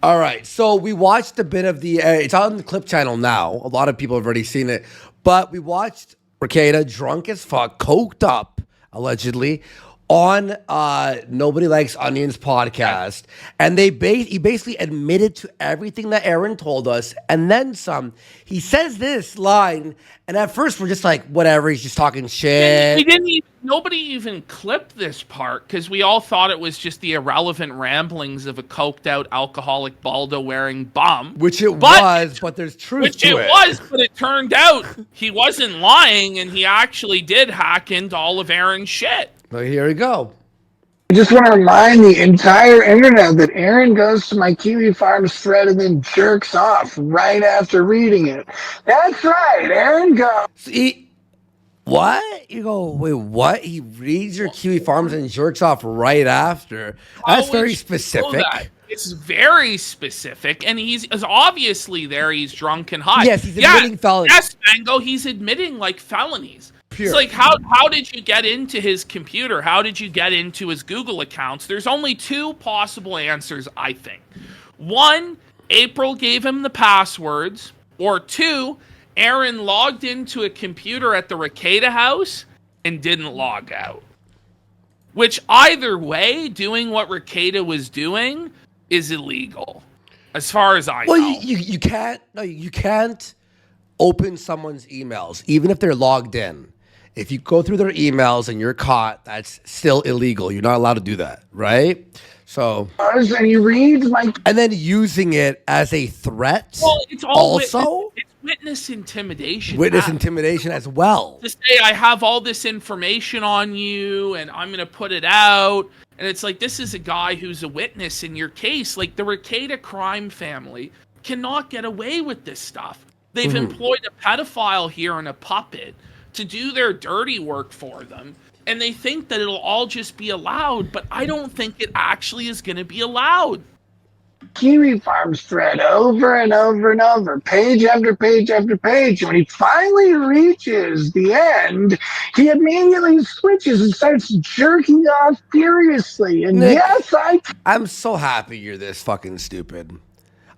All right, so we watched a bit of the. It's on the Clip channel now. A lot of people have already seen it, but we watched Rekieta drunk as fuck, coked up, allegedly, on Nobody Likes Onions podcast, and he basically admitted to everything that Aaron told us, and then some. He says this line, and at first we're just like, whatever. He's just talking We shit. didn't even, nobody even clipped this part because we all thought it was just the irrelevant ramblings of a coked out alcoholic baldo wearing bum. Which it But was, but there's truth which to it it. was, but it turned out he wasn't lying and he actually did hack into all of Aaron's shit. But here we go. I just want to remind the entire internet that Aaron goes to my Kiwi Farms thread and then jerks off right after reading it. That's right, Aaron goes. See, what? You go, wait, what? He reads your Kiwi Farms and jerks off right after. That's How very would you know specific. that? It's very specific, and he's obviously there. He's drunk and high. Yes, he's admitting felonies. Yes, Mango. He's admitting like felonies. Pure. It's like how did you get into his computer? How did you get into his Google accounts? There's only two possible answers, I think. One, April gave him the passwords, or two, Aaron logged into a computer at the Rekieta house and didn't log out. Which either way, doing what Rekieta was doing is illegal, as far as I know. Well, you can't. No, you can't open someone's emails, even if they're logged in. If you go through their emails and you're caught, that's still illegal. You're not allowed to do that, right? So, And he reads my. and then using it as a threat. Well, it's all also it's witness intimidation. witness intimidation as well. To say I have all this information on you and I'm going to put it out. And it's like, this is a guy who's a witness in your case. Like, the Rekieta crime family cannot get away with this stuff. They've employed a pedophile here and a puppet to do their dirty work for them. And they think that it'll all just be allowed. But I don't think it actually is going to be allowed. Kiwi Farms thread over and over and over, page after page after page. And when he finally reaches the end, he immediately switches and starts jerking off furiously. And Nick, yes, I'm so happy you're this fucking stupid.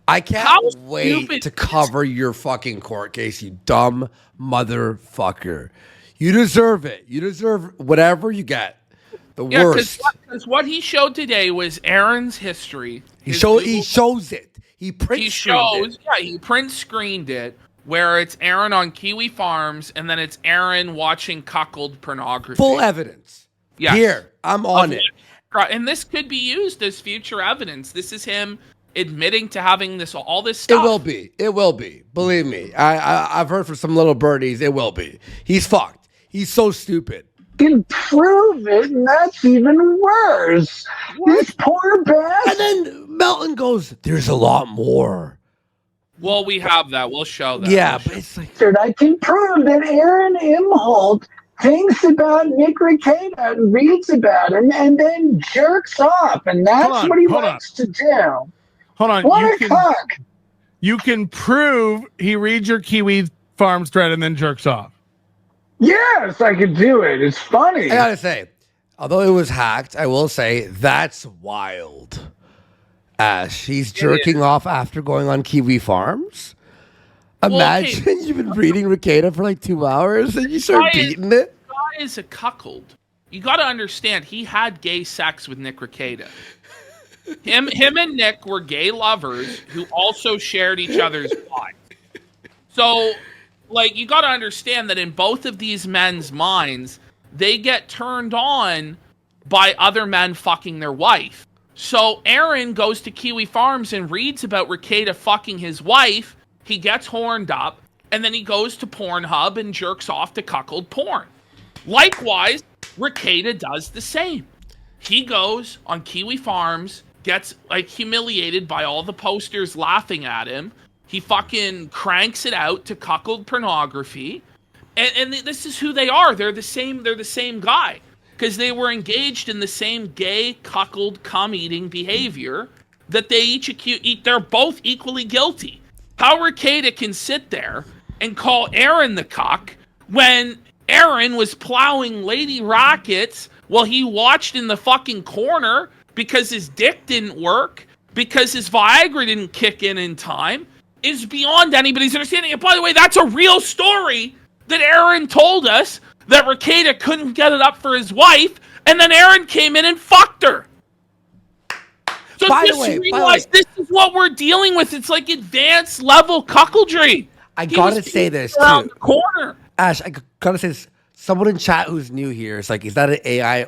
I can't How wait stupid to cover your fucking court case, you dumb motherfucker. You deserve it. You deserve whatever you get. The worst. Because what he showed today was Aaron's history. He shows it. He print He screened shows, yeah, he print screened it where it's Aaron on Kiwi Farms and then it's Aaron watching cuckold pornography. Full evidence. Yes. Here, I'm on it. And this could be used as future evidence. This is him admitting to having all this It stuff. will be. It will be. Believe me. I've heard from some little birdies. It will be. He's fucked. He's so stupid. can prove it, and that's even worse. This poor bastard. And then Melton goes, "There's a lot more." Well, we have that. We'll show that. Yeah, but it's like, I can prove that Aaron Imholte thinks about Nick Rekieta and reads about him and then jerks off, and that's what he likes to do. Hold on. What a cock. You can prove he reads your Kiwi Farms thread and then jerks off. Yes, I could do it. It's funny. I gotta say, although it was hacked, I will say that's wild. Ash, he's jerking off after going on Kiwi Farms. Imagine you've been reading Rekieta for like 2 hours and you start beating it. Guy is a cuckold. You got to understand, he had gay sex with Nick Rekieta. Him and Nick were gay lovers who also shared each other's wives. So, like, you got to understand that in both of these men's minds, they get turned on by other men fucking their wife. So Aaron goes to Kiwi Farms and reads about Rekieta fucking his wife. He gets horned up, and then he goes to Pornhub and jerks off to cuckold porn. Likewise, Rekieta does the same. He goes on Kiwi Farms, gets like humiliated by all the posters laughing at him. He fucking cranks it out to cuckold pornography. And this is who they are. They're the same guy. Because they were engaged in the same gay, cuckold, cum-eating behavior that they they're both equally guilty. How Rekieta can sit there and call Aaron the cuck when Aaron was plowing lady rockets while he watched in the fucking corner because his dick didn't work because his Viagra didn't kick in time is beyond anybody's understanding. And by the way, that's a real story that Aaron told us, that Rekieta couldn't get it up for his wife, and then Aaron came in and fucked her. So realize this is what we're dealing with. It's like advanced level cuckoldry. I gotta say this around too. The corner. Ash, I gotta say this. Someone in chat who's new here is like, is that an AI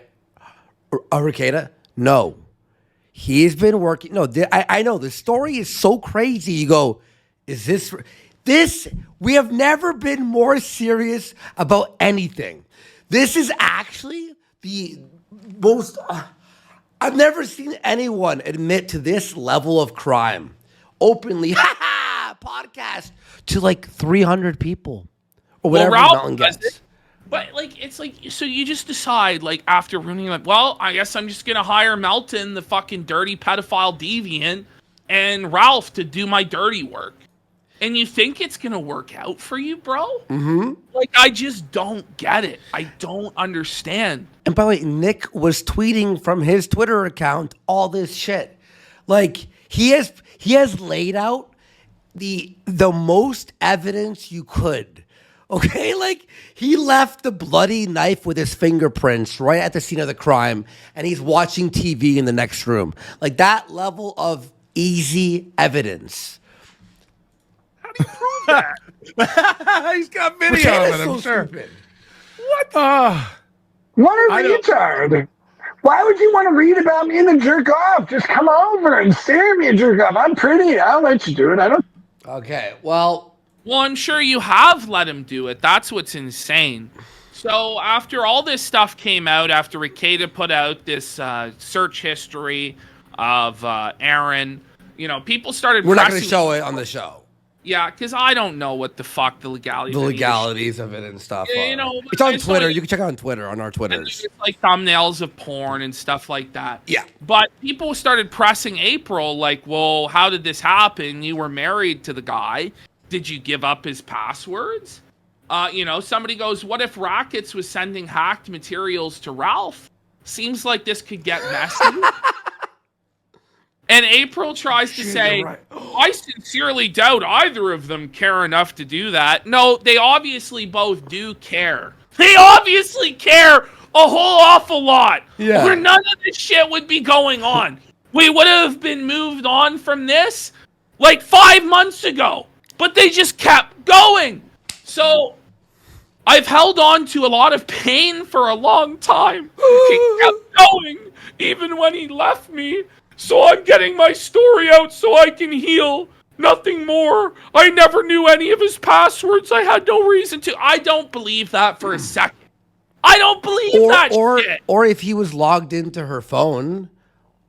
Rekieta? No. He's been working. No, I know. The story is so crazy. You go, is this? We have never been more serious about anything. This is actually the most... I've never seen anyone admit to this level of crime openly. Podcast to like 300 people or whatever Mountain gets. But like, it's like, so you just decide like after ruining, like, well, I guess I'm just gonna hire Melton, the fucking dirty pedophile deviant, and Ralph to do my dirty work. And you think it's gonna work out for you, bro? Mm-hmm. Like, I just don't get it. I don't understand. And by the way, Nick was tweeting from his Twitter account all this shit. Like, he has laid out the most evidence you could. Okay, like he left the bloody knife with his fingerprints right at the scene of the crime, and he's watching TV in the next room. Like that level of easy evidence. How do you prove that? He's got video of it, I'm sure. Stupid. What? What a retard. Why would you want to read about me and then jerk off? Just come over and stare at me and jerk off. I'm pretty. I'll let you do it. I don't. Okay, well, I'm sure you have let him do it. That's what's insane. So after all this stuff came out, after Rekieta put out this search history of Aaron, you know, people started. We're not going to show it on the show. Yeah, because I don't know what the fuck the legalities of it and stuff. Yeah, you know, it's on Twitter. You can check it on Twitter, on our Twitters. It's like thumbnails of porn and stuff like that. Yeah. But people started pressing April, like, well, how did this happen? You were married to the guy. Did you give up his passwords? You know, somebody goes, what if Rackets was sending hacked materials to Ralph? Seems like this could get messy. And April tries to say, right. I sincerely doubt either of them care enough to do that. No, they obviously both do care. They obviously care a whole awful lot. Yeah. Where none of this shit would be going on. We would have been moved on from this like 5 months ago. But they just kept going. So I've held on to a lot of pain for a long time. He kept going even when he left me. So I'm getting my story out so I can heal. Nothing more. I never knew any of his passwords. I had no reason to. I don't believe that for a second. I don't believe that shit. Or if he was logged into her phone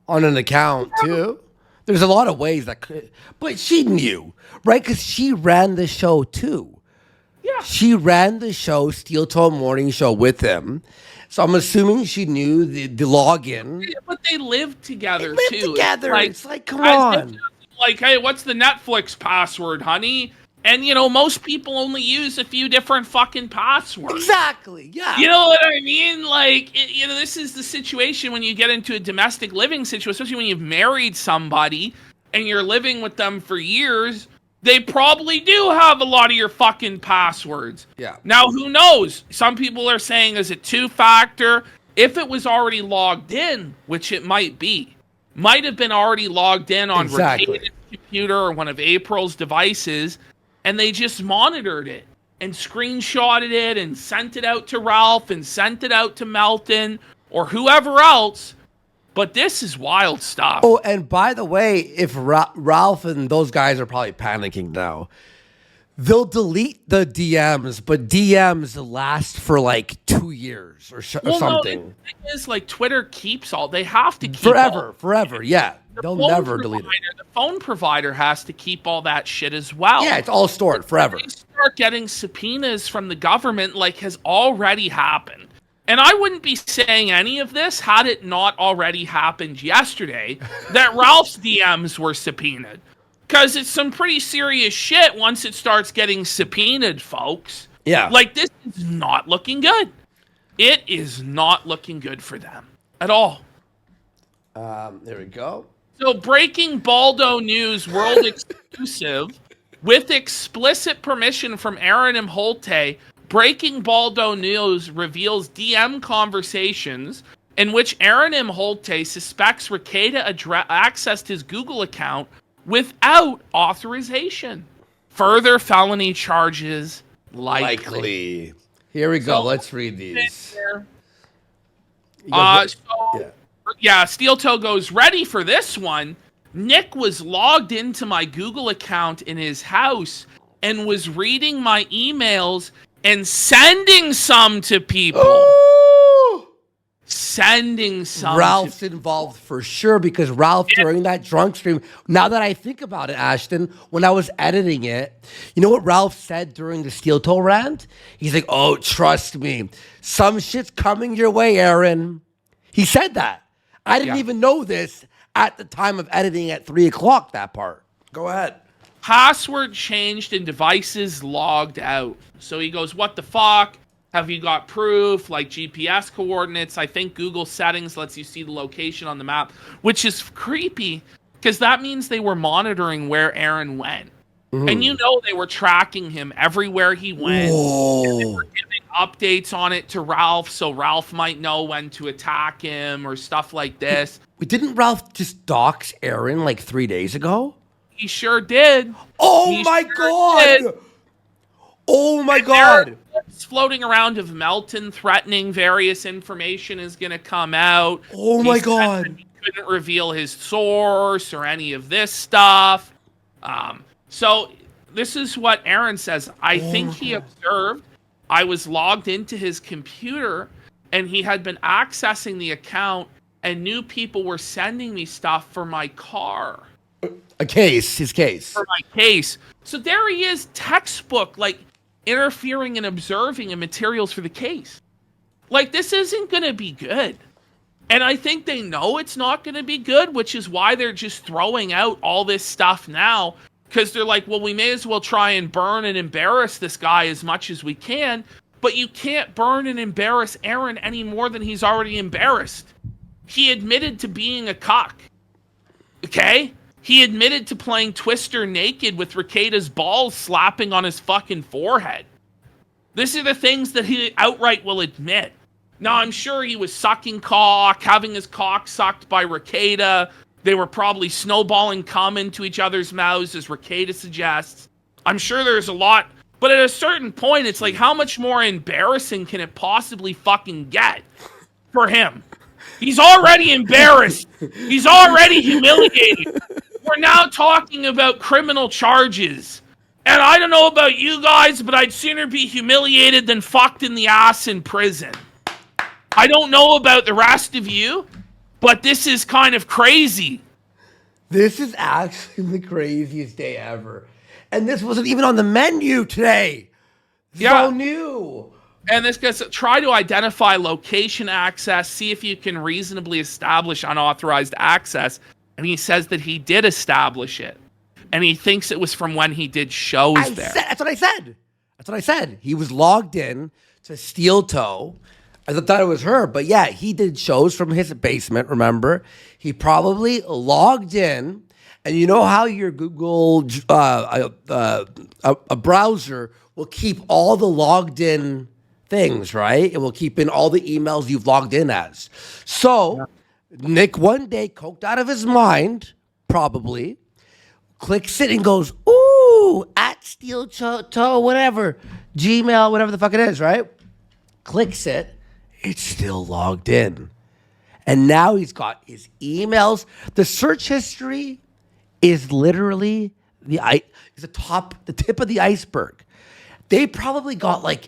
on an account too. There's a lot of ways that could. But she knew, right? Because she ran the show too. Yeah. She ran the show, Steel Toe Morning Show, with him. So I'm assuming she knew the login. Yeah, but they lived together too. Together. It's like, come on. Like, hey, what's the Netflix password, honey? And, you know, most people only use a few different fucking passwords. Exactly, yeah. You know what I mean? Like, you know, this is the situation when you get into a domestic living situation, especially when you've married somebody and you're living with them for years. They probably do have a lot of your fucking passwords. Yeah. Now, who knows? Some people are saying, is it two-factor? If it was already logged in, which it might be, might have been already logged in on Rekieta's computer or one of April's devices, and they just monitored it and screenshotted it and sent it out to Ralph and sent it out to Melton or whoever else. But this is wild stuff. Oh, and by the way, if Ralph and those guys are probably panicking now, they'll delete the DMs, but DMs last for like 2 years or something. No, the thing is, like, Twitter keeps all. They have to keep forever. Yeah, they'll never delete it. The phone provider has to keep all that shit as well. Yeah, it's all stored forever. They start getting subpoenas from the government, like has already happened. And I wouldn't be saying any of this had it not already happened yesterday that Ralph's DMs were subpoenaed. Because it's some pretty serious shit once it starts getting subpoenaed, folks. Yeah. Like, this is not looking good. It is not looking good for them at all. There we go. So breaking Baldo news, world exclusive, with explicit permission from Aaron Imholte, breaking Baldo news reveals DM conversations in which Aaron Imholte suspects Rekieta accessed his Google account without authorization. Further felony charges likely. Here we go. So, Let's read these. Steel Toe goes, ready for this one. Nick was logged into my Google account in his house and was reading my emails and sending some to people. Ooh! Sending some. Ralph's involved for sure because Ralph, during that drunk stream, now that I think about it, Ashton, when I was editing it, you know what Ralph said during the Steel Toe rant? He's like, oh, trust me. Some shit's coming your way, Aaron. He said that. I didn't even know this at the time of editing at 3 o'clock, that part. Go ahead. Password changed and devices logged out. So he goes, what the fuck? Have you got proof, like GPS coordinates? I think Google settings lets you see the location on the map, which is creepy because that means they were monitoring where Aaron went. Mm-hmm. And you know they were tracking him everywhere he went. And they were giving updates on it to Ralph, so Ralph might know when to attack him or stuff like this. Didn't Ralph just dox Aaron like 3 days ago? He sure did. Oh my God! Oh my God! It's floating around of Melton threatening various information is going to come out. Oh my God! He couldn't reveal his source or any of this stuff. So this is what Aaron says. I think he observed I was logged into his computer and he had been accessing the account and knew people were sending me stuff for my car. His case. For my case. So there he is, textbook, like interfering and observing in materials for the case. Like, this isn't going to be good. And I think they know it's not going to be good, which is why they're just throwing out all this stuff now. Because they're like, well, we may as well try and burn and embarrass this guy as much as we can. But you can't burn and embarrass Aaron any more than he's already embarrassed. He admitted to being a cock. Okay? He admitted to playing Twister naked with Rekieta's balls slapping on his fucking forehead. These are the things that he outright will admit. Now, I'm sure he was sucking cock, having his cock sucked by Rekieta. They were probably snowballing cum into each other's mouths, as Rekieta suggests. I'm sure there's a lot. But at a certain point, it's like, how much more embarrassing can it possibly fucking get for him? He's already embarrassed. He's already humiliated. We're now talking about criminal charges. And I don't know about you guys, but I'd sooner be humiliated than fucked in the ass in prison. I don't know about the rest of you, but this is kind of crazy. This is actually the craziest day ever. And this wasn't even on the menu today. So new. And this goes, try to identify location access, see if you can reasonably establish unauthorized access. And he says that he did establish it. And he thinks it was from when he did shows there. That's what I said. He was logged in to Steel Toe. I thought it was her, but yeah, he did shows from his basement, remember? He probably logged in, and you know how your Google, a browser will keep all the logged in things, right? It will keep in all the emails you've logged in as. So, Nick one day, coked out of his mind, probably, clicks it and goes, ooh, at Steel Toe, whatever, Gmail, whatever the fuck it is, right? Clicks it. It's still logged in. And now he's got his emails. The search history is literally the tip of the iceberg. They probably got like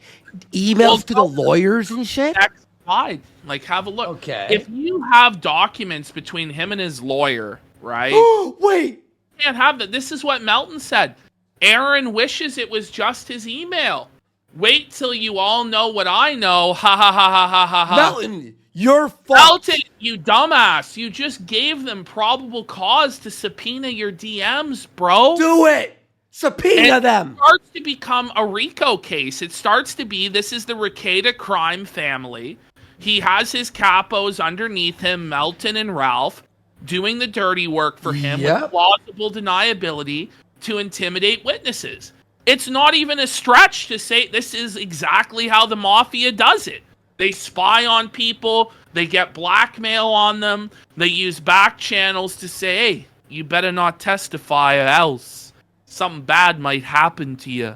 emails to the lawyers and shit. Next slide. Like, have a look. Okay. If you have documents between him and his lawyer, right? Wait. You can't have that. This is what Melton said. Aaron wishes it was just his email. Wait till you all know what I know. Ha ha ha ha ha ha ha. Melton, you're fucked. Melton, you dumbass. You just gave them probable cause to subpoena your DMs, bro. Do it. Subpoena them. It starts to become a RICO case. It starts to be, this is the Rekieta crime family. He has his capos underneath him, Melton and Ralph. doing the dirty work for him Yep. with plausible deniability to intimidate witnesses. It's not even a stretch to say this is exactly how the mafia does it. They spy on people, they get blackmail on them, they use back channels to say, hey, you better not testify or else something bad might happen to you.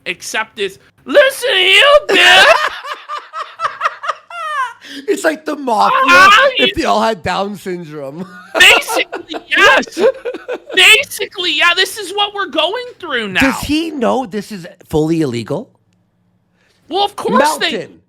Except this, listen here, bitch! It's like the mafia if they all had Down syndrome. Basically, yes. Basically, yeah, this is what we're going through now. Does he know this is fully illegal? Well, of course Melton,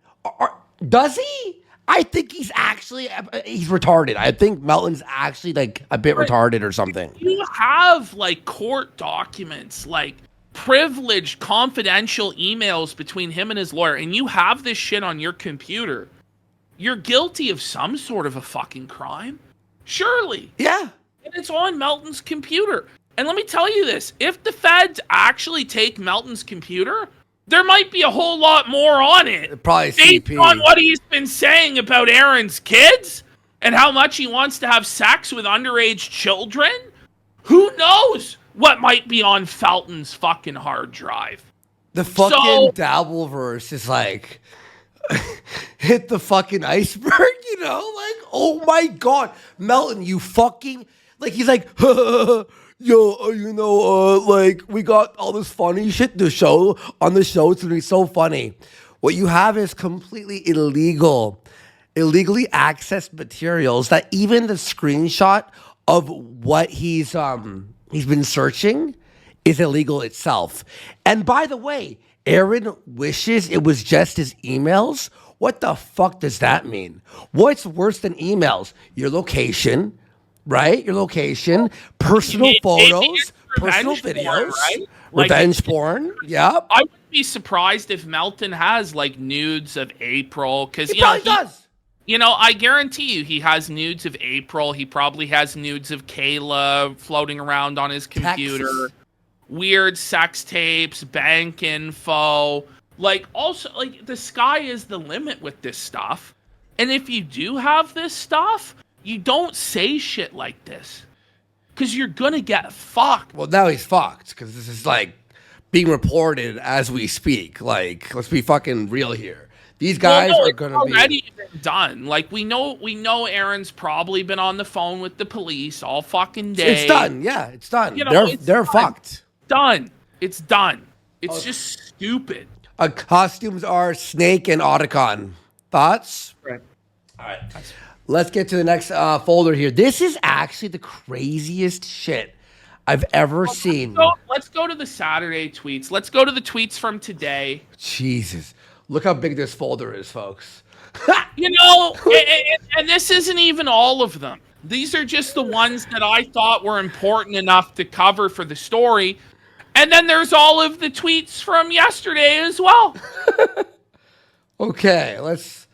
does he? I think he's retarded. I think Melton's actually like a bit retarded or something. You have like court documents, like privileged, confidential emails between him and his lawyer, and you have this shit on your computer. You're guilty of some sort of a fucking crime. Surely. Yeah. And it's on Melton's computer. And let me tell you this, if the feds actually take Melton's computer, there might be a whole lot more on it. Probably based CP. on what he's been saying about Aaron's kids and how much he wants to have sex with underage children. Who knows what might be on Felton's fucking hard drive? The fucking Dabbleverse is like hit the fucking iceberg, you know? Like, oh my God. Melton, you fucking... Like, he's like, yo, like, we got all this funny shit to show on the show. It's going to be so funny. What you have is completely illegally accessed materials that even the screenshot of what he's been searching is illegal itself. And by the way, Aaron wishes it was just his emails. What the fuck does that mean? What's worse than emails? Your location, right? Your location, personal photos, personal videos, right? Revenge porn. Yep. I wouldn't be surprised if Melton has like nudes of April, because He probably does. You know, I guarantee you he has nudes of April. He probably has nudes of Kayla floating around on his computer. Texts. Weird sex tapes, bank info. Like, also, like, the sky is the limit with this stuff. And if you do have this stuff, you don't say shit like this. Because you're going to get fucked. Well, now he's fucked because this is like being reported as we speak. Like, let's be fucking real here. These guys are going to be already been done. Like, we know Aaron's probably been on the phone with the police all fucking day. It's done. Yeah, it's done. You know, they're fucked. Done. It's done. It's just stupid. Costumes are Snake and Otacon. Thoughts? Right. All right. Let's get to the next folder here. This is actually the craziest shit I've ever seen. Let's go to the Saturday tweets. Let's go to the tweets from today. Jesus. Look how big this folder is, folks. You know, and this isn't even all of them. These are just the ones that I thought were important enough to cover for the story. And then there's all of the tweets from yesterday as well. Okay, let's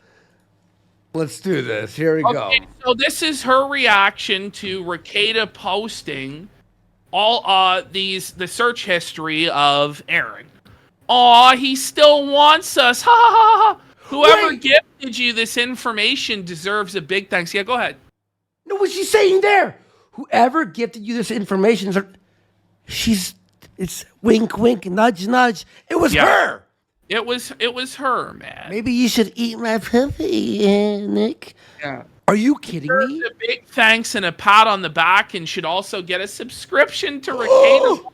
do this. Here we go. So this is her reaction to Rekieta posting all the search history of Aaron. Aw, he still wants us. Ha ha ha ha. Whoever gifted you this information deserves a big thanks. Yeah, go ahead. No, what's she saying there? Whoever gifted you this information, it's wink, wink, nudge, nudge. It was her. It was her, man. Maybe you should eat my puppy, Nick. Yeah. Are you kidding me? A big thanks and a pat on the back, and should also get a subscription to Rekieta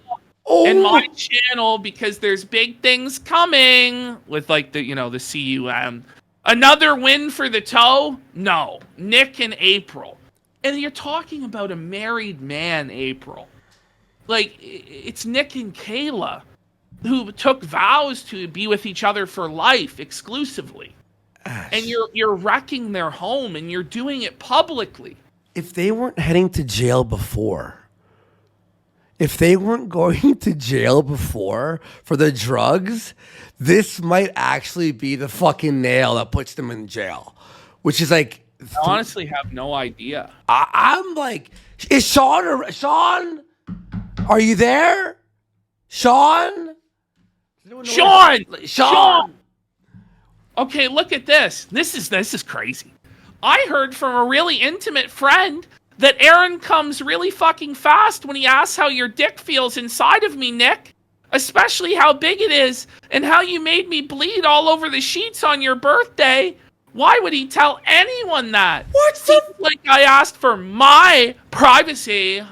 and my channel, because there's big things coming with like the CUM. Another win for the toe? No. Nick and April. And you're talking about a married man, April. Like, it's Nick and Kayla who took vows to be with each other for life exclusively. Ash. And you're wrecking their home, and you're doing it publicly. If they weren't heading to jail before, if they weren't going to jail before for the drugs, this might actually be the fucking nail that puts them in jail. Which is like... I honestly have no idea. I'm like, is Sean, are you there? Sean? Sean! Okay, look at this. This is crazy. I heard from a really intimate friend that Aaron comes really fucking fast when he asks how your dick feels inside of me, Nick. Especially how big it is, and how you made me bleed all over the sheets on your birthday. Why would he tell anyone that? What the Seems like I asked for my privacy.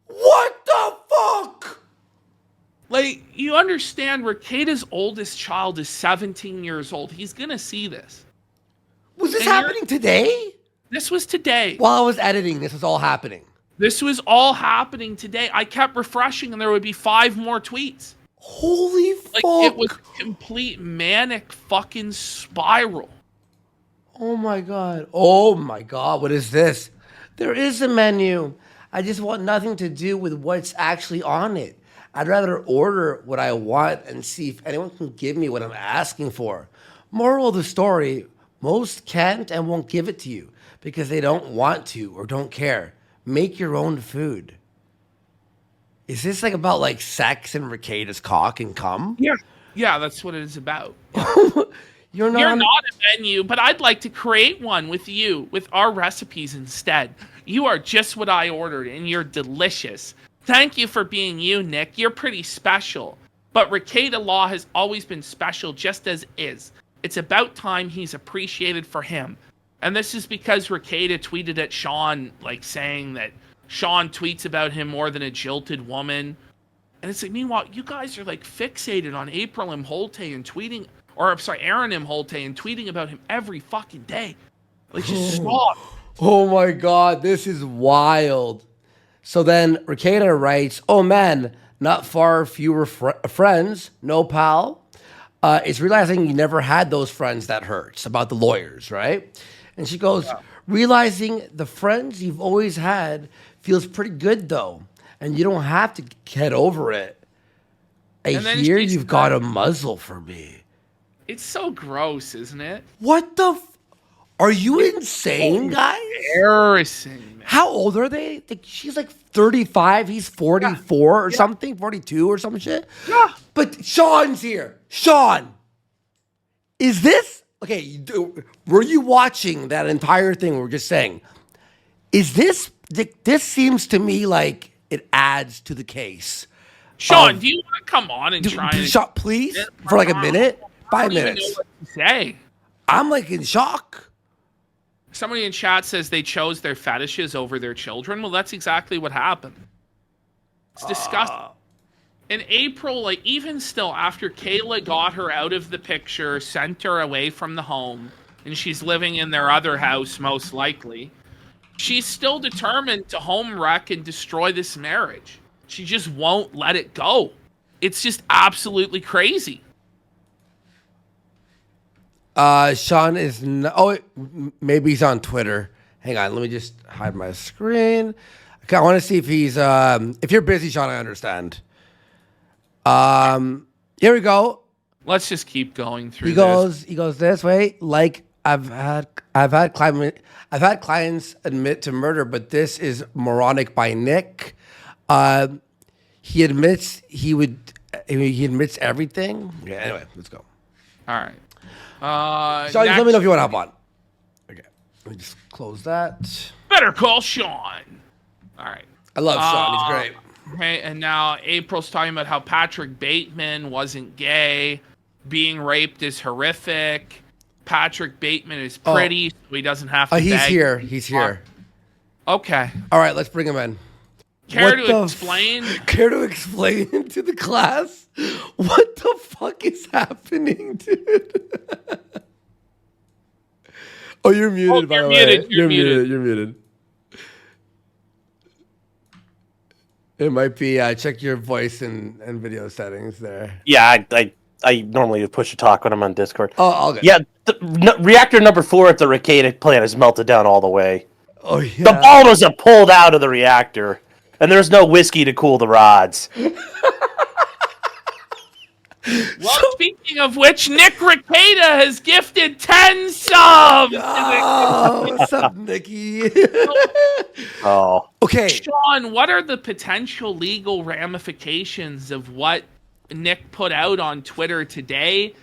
What the fuck? Like, you understand, Rekieta's oldest child is 17 years old. He's gonna see this. Was this happening today? This was today. While I was editing, this was all happening. This was all happening today. I kept refreshing, and there would be 5 more tweets. Holy fuck. Like, it was a complete manic fucking spiral. Oh my god. Oh my god. What is this? There is a menu. I just want nothing to do with what's actually on it. I'd rather order what I want and see if anyone can give me what I'm asking for. Moral of the story, most can't and won't give it to you because they don't want to or don't care. Make your own food. Is this like about like sex and Rekieta's cock and cum? Yeah. Yeah, that's what it is about. You're not a menu, but I'd like to create one with you, with our recipes instead. You are just what I ordered, and you're delicious. Thank you for being you, Nick. You're pretty special. But Rekieta Law has always been special just as is. It's about time he's appreciated for him. And this is because Rekieta tweeted at Sean, like, saying that Sean tweets about him more than a jilted woman. And it's like, meanwhile, you guys are, like, fixated on April Imholte and tweeting... Or, I'm sorry, Aaron Imholte and tweeting about him every fucking day. Like, just stop. Oh my god, this is wild. So then Rekieta writes, oh man, not far fewer friends, no pal. It's realizing you never had those friends that hurts, about the lawyers, right? And she goes, realizing the friends you've always had feels pretty good though. And you don't have to get over it. I hear you've got a muzzle for me. It's so gross, isn't it? What the are you insane, guys? Embarrassing, man. How old are they? She's like 35, he's 44 or something, 42 or some shit. Yeah. But Sean's here. Sean, is this, okay, were you watching that entire thing we were just saying? Is this seems to me like it adds to the case. Sean, do you want to come on and try and... Sean, please, for like a minute? 5 minutes. I don't even know what to say. I'm like in shock. Somebody in chat says they chose their fetishes over their children. Well, that's exactly what happened. It's disgusting. In April, like, even still, after Kayla got her out of the picture, sent her away from the home, and she's living in their other house, most likely, she's still determined to home wreck and destroy this marriage. She just won't let it go. It's just absolutely crazy. Sean is maybe he's on Twitter. Hang on, let me just hide my screen. Okay, I want to see if he's if you're busy, Sean, I understand. Here we go. Let's just keep going through He goes this way. Like I've had clients admit to murder, but this is moronic by Nick. He admits he admits everything. Yeah, anyway, let's go. All right. Sean, let me know if you want to hop on. Okay, let me just close that. Better call Sean. All right. I love Sean. He's great. Okay, and now April's talking about how Patrick Bateman wasn't gay. Being raped is horrific. Patrick Bateman is pretty, so he doesn't have to he's beg. Here. He's here. Okay. All right, let's bring him in. Care to explain to the class what the fuck is happening, dude? Oh, you're muted, by the way. You're muted. It might be check your voice and video settings there. Yeah, I normally push to talk when I'm on Discord. Oh, all good. Yeah, reactor number 4 at the Rekieta plant is melted down all the way. Oh yeah. The bottles are pulled out of the reactor, and there's no whiskey to cool the rods. Well, speaking of which, Nick Rekieta has gifted 10 subs. Oh, what's up, Nicky? Oh. Okay. Sean, what are the potential legal ramifications of what Nick put out on Twitter today?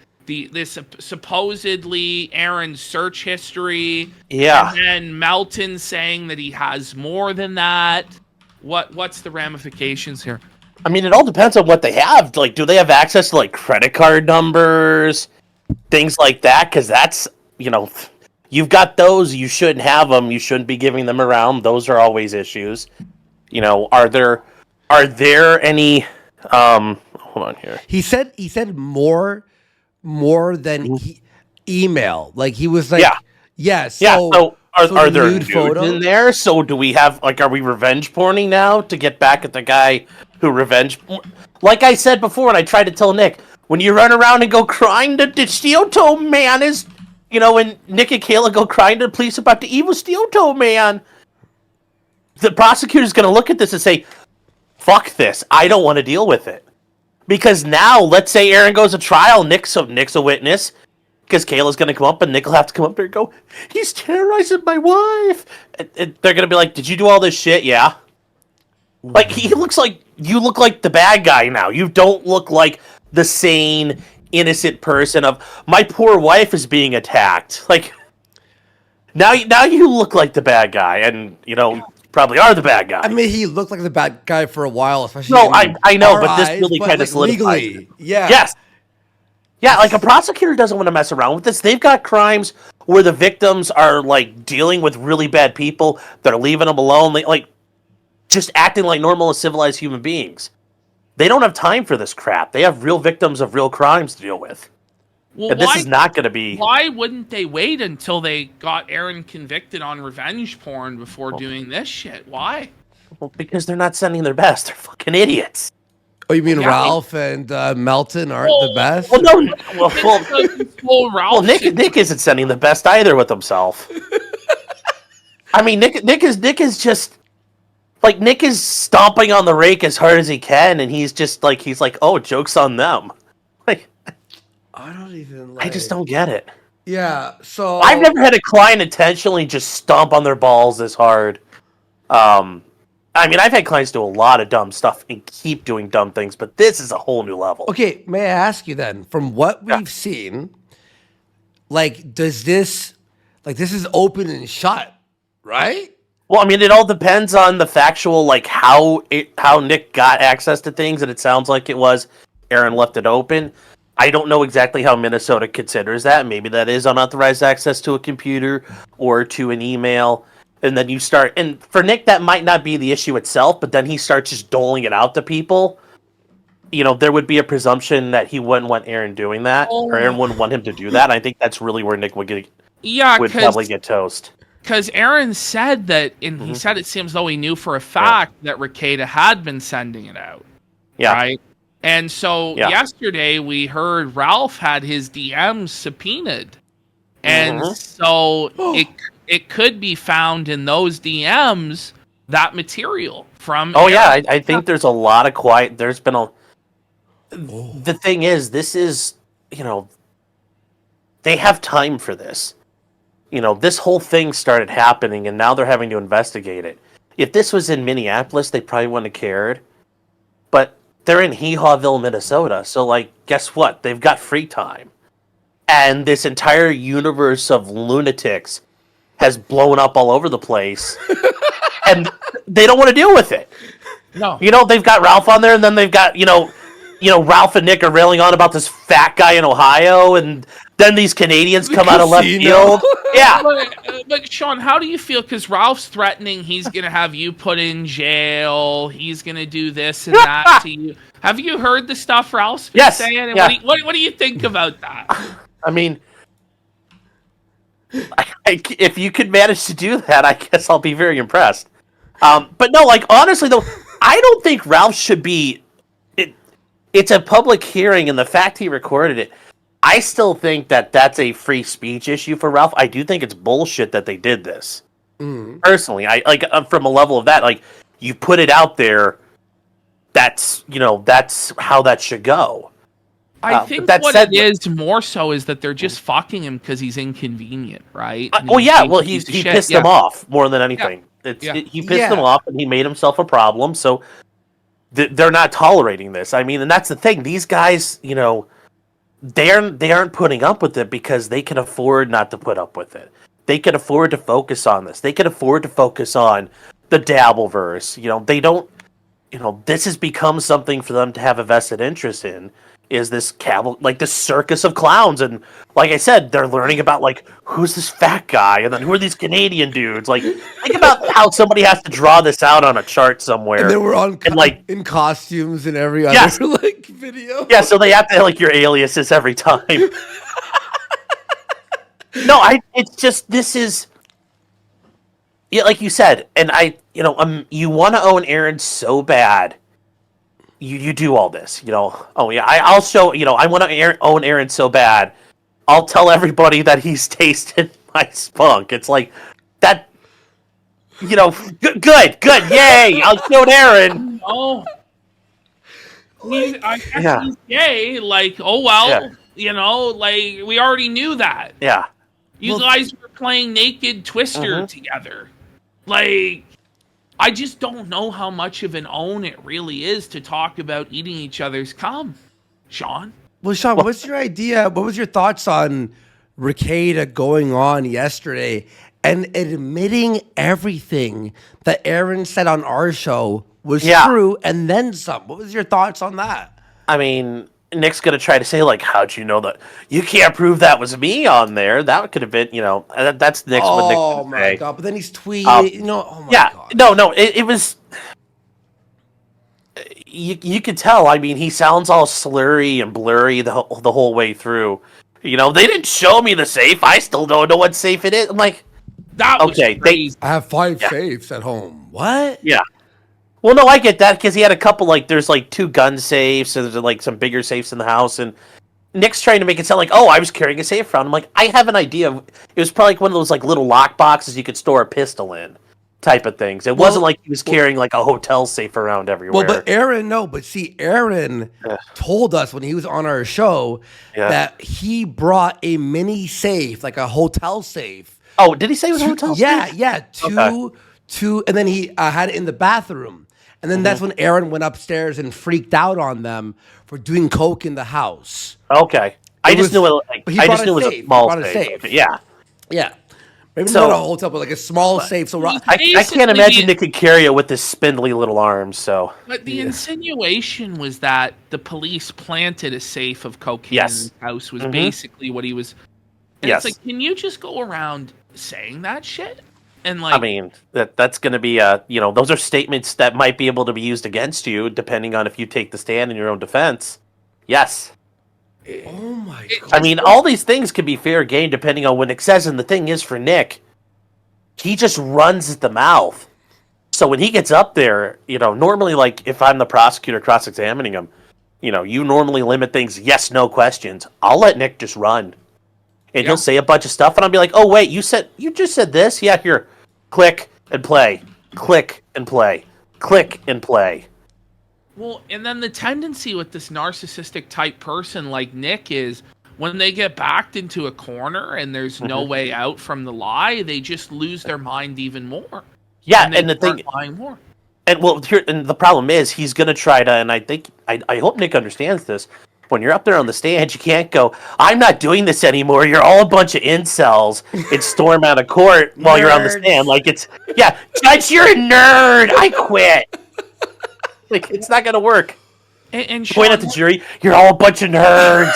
this supposedly Aaron's search history. Yeah. And then Melton saying that he has more than that. What's the ramifications here? I mean, it all depends on what they have. Like, do they have access to, like, credit card numbers? Things like that? Because that's, you've got those. You shouldn't have them. You shouldn't be giving them around. Those are always issues. Are there any, hold on here. He said more than email. Like, he was like, yeah. So are there nudes photos in there? So do we have, like, are we revenge porning now to get back at the guy who like I said before, and I tried to tell Nick, when you run around and go crying to the steel toe man is, when Nick and Kayla go crying to the police about the evil steel toe man, the prosecutor's going to look at this and say, fuck this, I don't want to deal with it. Because now, let's say Aaron goes to trial, Nick's a witness, because Kayla's going to come up, and Nick will have to come up there and go, he's terrorizing my wife. And they're going to be like, did you do all this shit? Yeah. Like, you look like the bad guy now. You don't look like the sane, innocent person of, my poor wife is being attacked. Like, now you look like the bad guy, and, probably are the bad guy. I mean, he looked like the bad guy for a while, especially. No, I know, but this really kind of solidifies legally. Yeah. Yes. Yeah, like, a prosecutor doesn't want to mess around with this. They've got crimes where the victims are, like, dealing with really bad people that are leaving them alone, like, just acting like normal and civilized human beings. They don't have time for this crap. They have real victims of real crimes to deal with. Well, and this is not going to be... Why wouldn't they wait until they got Aaron convicted on revenge porn before doing this shit? Why? Well, because they're not sending their best. They're fucking idiots. Oh, you mean Ralph and Melton aren't the best? Well, no. Well, Nick isn't sending the best either with himself. I mean, Nick is just... Like, Nick is stomping on the rake as hard as he can, and he's like, oh, joke's on them. Like, I just don't get it. Yeah, so... I've never had a client intentionally just stomp on their balls this hard. I mean, I've had clients do a lot of dumb stuff and keep doing dumb things, but this is a whole new level. Okay, may I ask you then, from what we've seen, like, does this... Like, this is open and shut, right? Well, I mean, it all depends on the factual, like, how Nick got access to things, and it sounds like it was Aaron left it open. I don't know exactly how Minnesota considers that. Maybe that is unauthorized access to a computer or to an email. And then you start... And for Nick, that might not be the issue itself, but then he starts just doling it out to people. There would be a presumption that he wouldn't want Aaron doing that, or Aaron wouldn't want him to do that. And I think that's really where Nick would probably get toast. Because Aaron said that, and he said it seems though he knew for a fact that Rekieta had been sending it out. Yeah. Right? And so yesterday we heard Ralph had his DMs subpoenaed. And so it could be found in those DMs, that material from Oh, Aaron. yeah, I think there's a lot of quiet... There's been a... The thing is, this is, they have time for this. This whole thing started happening, and now they're having to investigate it. If this was in Minneapolis, they probably wouldn't have cared. But they're in Hee-Hawville, Minnesota, so, like, guess what? They've got free time. And this entire universe of lunatics has blown up all over the place, and they don't want to deal with it. No. They've got Ralph on there, and then they've got, Ralph and Nick are railing on about this fat guy in Ohio, and then these Canadians come out of left field. Yeah. But Sean, how do you feel? Because Ralph's threatening he's going to have you put in jail. He's going to do this and that to you. Have you heard the stuff Ralph's been saying? And what do you think about that? I mean, if you could manage to do that, I guess I'll be very impressed. But no, like, honestly, though, I don't think Ralph should be... It's a public hearing, and the fact he recorded it, I still think that that's a free speech issue for Ralph. I do think it's bullshit that they did this. Personally, from a level of that, like, you put it out there, that's how that should go. I think it is more so is that they're just fucking him because he's inconvenient, right? He pissed them off more than anything. He pissed them off, and he made himself a problem, so they're not tolerating this. I mean, and that's the thing. These guys, they aren't putting up with it because they can afford not to put up with it. They can afford to focus on this. They can afford to focus on the Dabbleverse. They don't. This has become something for them to have a vested interest in. Is this like this circus of clowns? And like I said, they're learning about like who's this fat guy, and then who are these Canadian dudes? Like, think about how somebody has to draw this out on a chart somewhere. And they were on and like, in costumes in every other yes, like video. yeah. So they have to like your aliases every time. No, it's just this is. Yeah, like you said, and you want to own Aaron so bad. You do all this, Oh yeah, I'll show. I want to own Aaron so bad. I'll tell everybody that he's tasted my spunk. It's like that. Good, yay! I'll show Aaron. Oh, I guess he's gay. Like, oh well, like we already knew that. Yeah, you guys were playing Naked Twister together. Like, I just don't know how much of an own it really is to talk about eating each other's cum, Sean. Well, Sean, what's your idea? What was your thoughts on Rekieta going on yesterday and admitting everything that Aaron said on our show was true and then some? What was your thoughts on that? I mean, Nick's gonna try to say like, "How'd you know that? You can't prove that was me on there. That could have been, that's Nick's." Oh my god! But then he's tweeting. Oh my god! No. It was. You could tell. I mean, he sounds all slurry and blurry the whole way through. They didn't show me the safe. I still don't know what safe it is. I'm like, that was crazy. I have 5 safes at home. What? Yeah. Well, no, I get that because he had a couple, like, there's, like, 2 gun safes, and there's, like, some bigger safes in the house, and Nick's trying to make it sound like, oh, I was carrying a safe around. I'm like, I have an idea. It was probably like one of those, like, little lock boxes you could store a pistol in type of things. It wasn't like he was carrying, like, a hotel safe around everywhere. Well, but Aaron told us when he was on our show that he brought a mini safe, like a hotel safe. Oh, did he say it was a hotel safe? Yeah, two, and then he had it in the bathroom. And then that's when Aaron went upstairs and freaked out on them for doing coke in the house. Okay, I just knew it was a small safe. Yeah. Maybe not a hotel, but like a small safe. So I can't imagine they could carry it with his spindly little arms. So, but the insinuation was that the police planted a safe of cocaine in his house. Was basically what he was. And it's like, can you just go around saying that shit? And like, I mean, that's going to be those are statements that might be able to be used against you, depending on if you take the stand in your own defense. Yes. Oh my god. I mean, all these things could be fair game depending on what Nick says, and the thing is for Nick, he just runs at the mouth. So when he gets up there, normally, like, if I'm the prosecutor cross-examining him, you normally limit things, yes, no questions. I'll let Nick just run. And he'll say a bunch of stuff, and I'll be like, oh, wait, you just said this? Yeah, here. Click and play. Click and play. Click and play. Well, and then the tendency with this narcissistic type person like Nick is when they get backed into a corner and there's no way out from the lie, they just lose their mind even more. Yeah, and the thing... lying more. And the problem is he's going to try to, and I hope Nick understands this, when you're up there on the stand, you can't go, I'm not doing this anymore. You're all a bunch of incels. And storm out of court while you're on the stand. Like, Judge, you're a nerd. I quit. Like, it's not going to work. And point at the jury, you're all a bunch of nerds.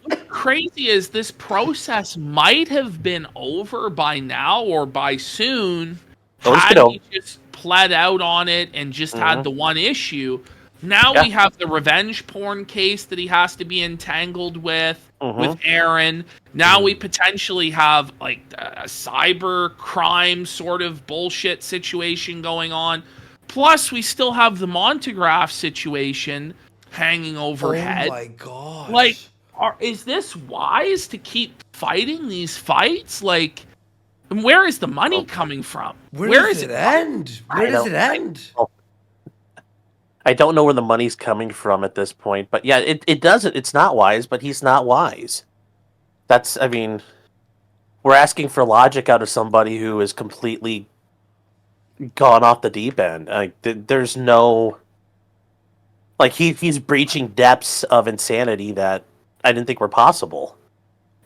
What's crazy is this process might have been over by now or by soon had he just pled out on it and just had the one issue. Now we have the revenge porn case that he has to be entangled with Aaron. Now we potentially have like a cyber crime sort of bullshit situation going on. Plus, we still have the Montegraph situation hanging overhead. Oh my god! Like, is this wise to keep fighting these fights? Like, where is the money coming from? Where does it end? Where does it end? I don't know where the money's coming from at this point, but yeah, it doesn't. It's not wise, but he's not wise. We're asking for logic out of somebody who is completely gone off the deep end. There's no Like he's breaching depths of insanity that I didn't think were possible.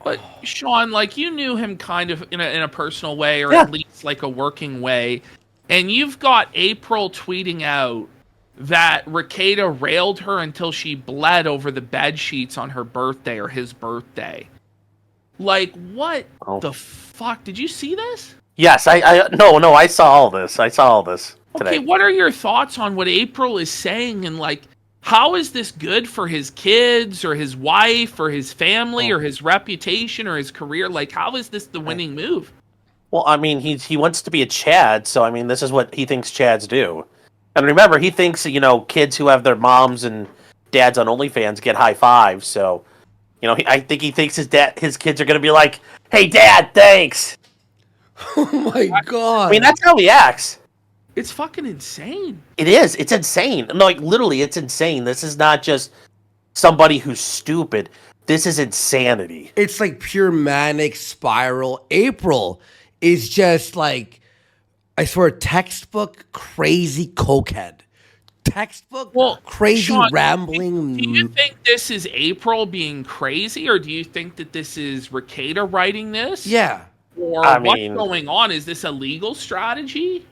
But Sean, like you knew him kind of in a personal way, or Yeah. at least like a working way, and you've got April tweeting out that Rekieta railed her until she bled over the bed sheets on her birthday or his birthday. Like, what the fuck? Did you see this? Yes, no, I saw all this. I saw all this today. Okay, what are your thoughts on what April is saying, and like, how is this good for his kids or his wife or his family or his reputation or his career? Like, how is this the winning move? Well, I mean, he wants to be a Chad, so I mean, this is what he thinks Chads do. And remember, he thinks, kids who have their moms and dads on OnlyFans get high fives. So, I think he thinks his kids are going to be like, "Hey, Dad, thanks." Oh my god! I mean, that's how he acts. It's fucking insane. It is. It's insane. No, like literally, it's insane. This is not just somebody who's stupid. This is insanity. It's like pure manic spiral. April is just like, I swear, textbook crazy cokehead. Textbook crazy Sean, rambling. Do you think this is April being crazy, or do you think that this is Rekieta writing this? Yeah. Or what's going on? Is this a legal strategy?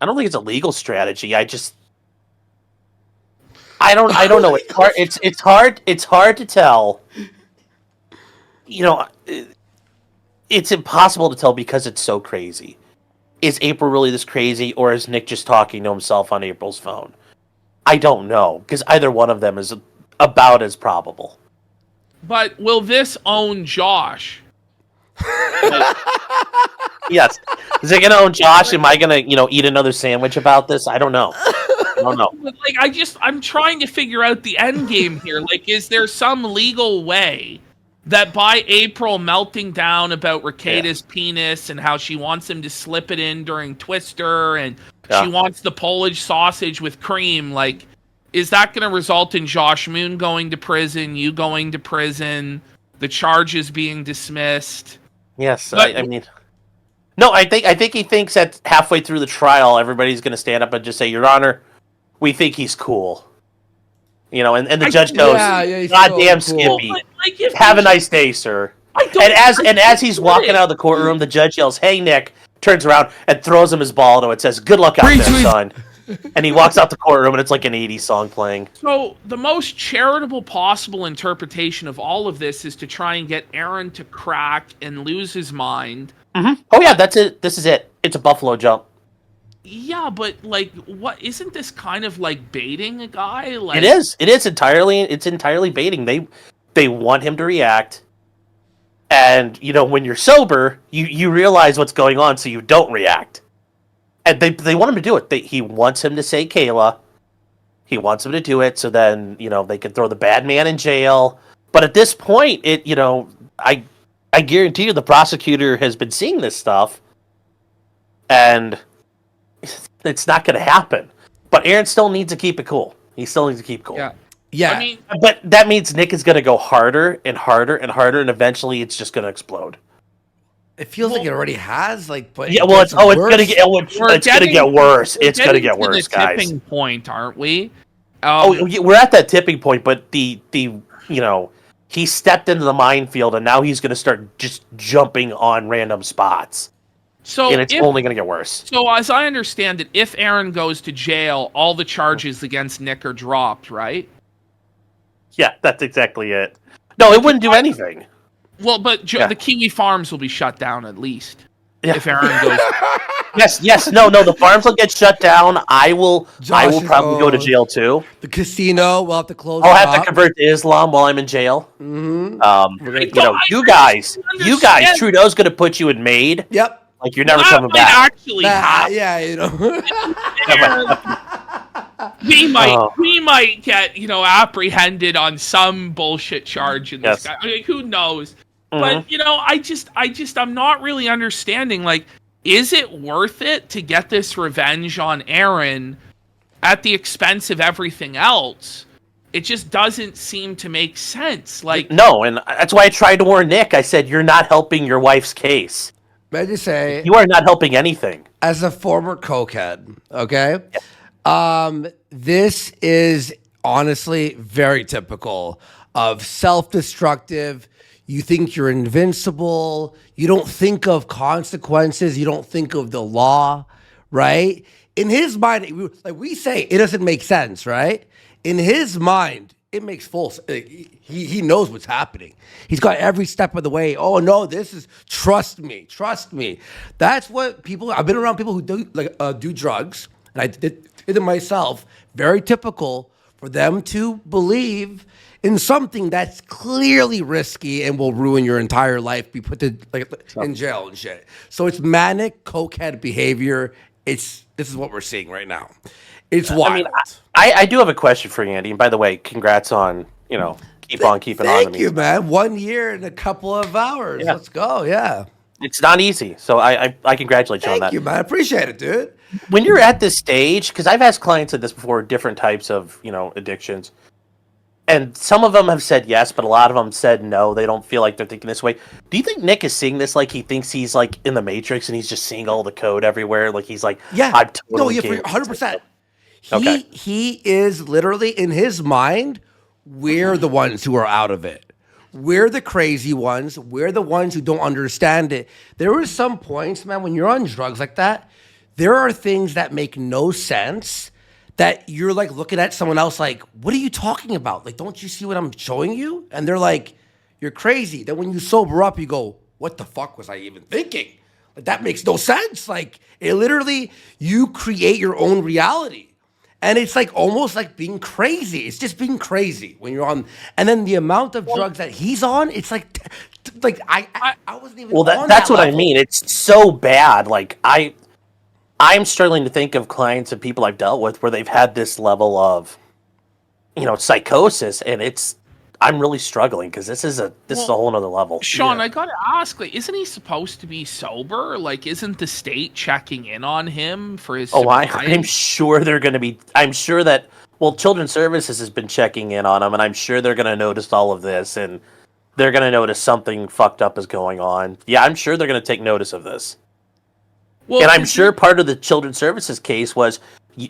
I don't think it's a legal strategy. I don't know. It's hard to tell. It's impossible to tell because it's so crazy. Is April really this crazy, or is Nick just talking to himself on April's phone? I don't know, because either one of them is about as probable. But will this own Josh? Yes. Is it gonna own Josh? Am I gonna, eat another sandwich about this? I don't know. I don't know. Like, I'm trying to figure out the end game here. Like, is there some legal way that by April melting down about Rekieta's penis and how she wants him to slip it in during Twister and she wants the Polish sausage with cream, like, is that going to result in Josh Moon going to prison, you going to prison, the charges being dismissed? Yes, I mean... No, I think he thinks that halfway through the trial, everybody's going to stand up and just say, "Your Honor, we think he's cool." And the judge goes, "God damn, Skippy. Have a nice day, sir." And as he's walking out of the courtroom, the judge yells, "Hey, Nick," turns around and throws him his ball, and it says, "Good luck out there, son." And he walks out the courtroom, and it's like an 80s song playing. So the most charitable possible interpretation of all of this is to try and get Aaron to crack and lose his mind. Mm-hmm. Oh yeah, that's it. This is it. It's a buffalo jump. Yeah, but like, what isn't this kind of like baiting a guy? Like, it is. It's entirely baiting. They want him to react, and when you're sober, you realize what's going on, so you don't react. And they want him to do it. He wants him to say Kayla. He wants him to do it, so then they can throw the bad man in jail. But at this point, I guarantee you the prosecutor has been seeing this stuff, and it's not going to happen. But Aaron still needs to keep it cool. He still needs to keep cool. Yeah. I mean, but that means Nick is going to go harder and harder and harder, and eventually it's just going to explode. It feels like it already has, like, but it's going to get worse. It's going to get worse, guys. Tipping point, aren't we? We're at that tipping point, but he stepped into the minefield, and now he's going to start just jumping on random spots. And it's only going to get worse. So as I understand it, if Aaron goes to jail, all the charges against Nick are dropped, right? Yeah, that's exactly it. No, it wouldn't do anything. Well, but the Kiwi farms will be shut down at least if Aaron goes. Yes. No. The farms will get shut down. I will probably go to jail too. The casino will have to close. I'll have to convert to Islam while I'm in jail. Mm-hmm. You guys, Trudeau's going to put you in maid. Yep. Like you're never coming back. Actually, we might get apprehended on some bullshit charge in this guy. I mean, who knows? Mm-hmm. But I'm not really understanding. Like, is it worth it to get this revenge on Aaron at the expense of everything else? It just doesn't seem to make sense. Like, no, and that's why I tried to warn Nick. I said, "You're not helping your wife's case. May I just say, you are not helping anything." As a former cokehead, okay, This is honestly very typical of self-destructive. You think you're invincible. You don't think of consequences. You don't think of the law, right? In his mind, like we say, it doesn't make sense, right? In his mind, it makes full sense. He knows what's happening. He's got every step of the way. Oh no, this is trust me. That's what people. I've been around people who do drugs, and I did it myself. Very typical for them to believe in something that's clearly risky and will ruin your entire life. Be put to in jail and shit. So it's manic cokehead behavior. This is what we're seeing right now. It's wild. I mean, I do have a question for you, Andy. And by the way, congrats on, keep on keeping on to me. Thank you, man. 1 year and a couple of hours. Yeah. Let's go. Yeah. It's not easy. So I congratulate you on that. Thank you, man. I appreciate it, dude. When you're at this stage, because I've asked clients of this before, different types of, addictions. And some of them have said yes, but a lot of them said no. They don't feel like they're thinking this way. Do you think Nick is seeing this like he thinks he's like in the Matrix and he's just seeing all the code everywhere? Like he's like, yeah, I'm totally 100%. Okay. He is literally in his mind. We're the ones who are out of it. We're the crazy ones. We're the ones who don't understand it. There were some points, man, when you're on drugs like that, there are things that make no sense. That you're like looking at someone else like, what are you talking about? Like, don't you see what I'm showing you? And they're like, you're crazy. Then when you sober up, you go, what the fuck was I even thinking? Like, that makes no sense. Like, it literally, you create your own reality. And it's like almost like being crazy. It's just being crazy when you're on. And then the amount of drugs that he's on, it's like I wasn't even on that's that what level. I mean. It's so bad. Like, I'm struggling to think of clients and people I've dealt with where they've had this level of, psychosis, and I'm really struggling because this is a whole nother level. Sean, I gotta ask, like, isn't he supposed to be sober? Like, isn't the state checking in on him for his? I'm sure they're going to be. I'm sure that Children's Services has been checking in on him, and I'm sure they're going to notice all of this, and they're going to notice something fucked up is going on. Yeah, I'm sure they're going to take notice of this. Well, and I'm sure part of the Children's Services case was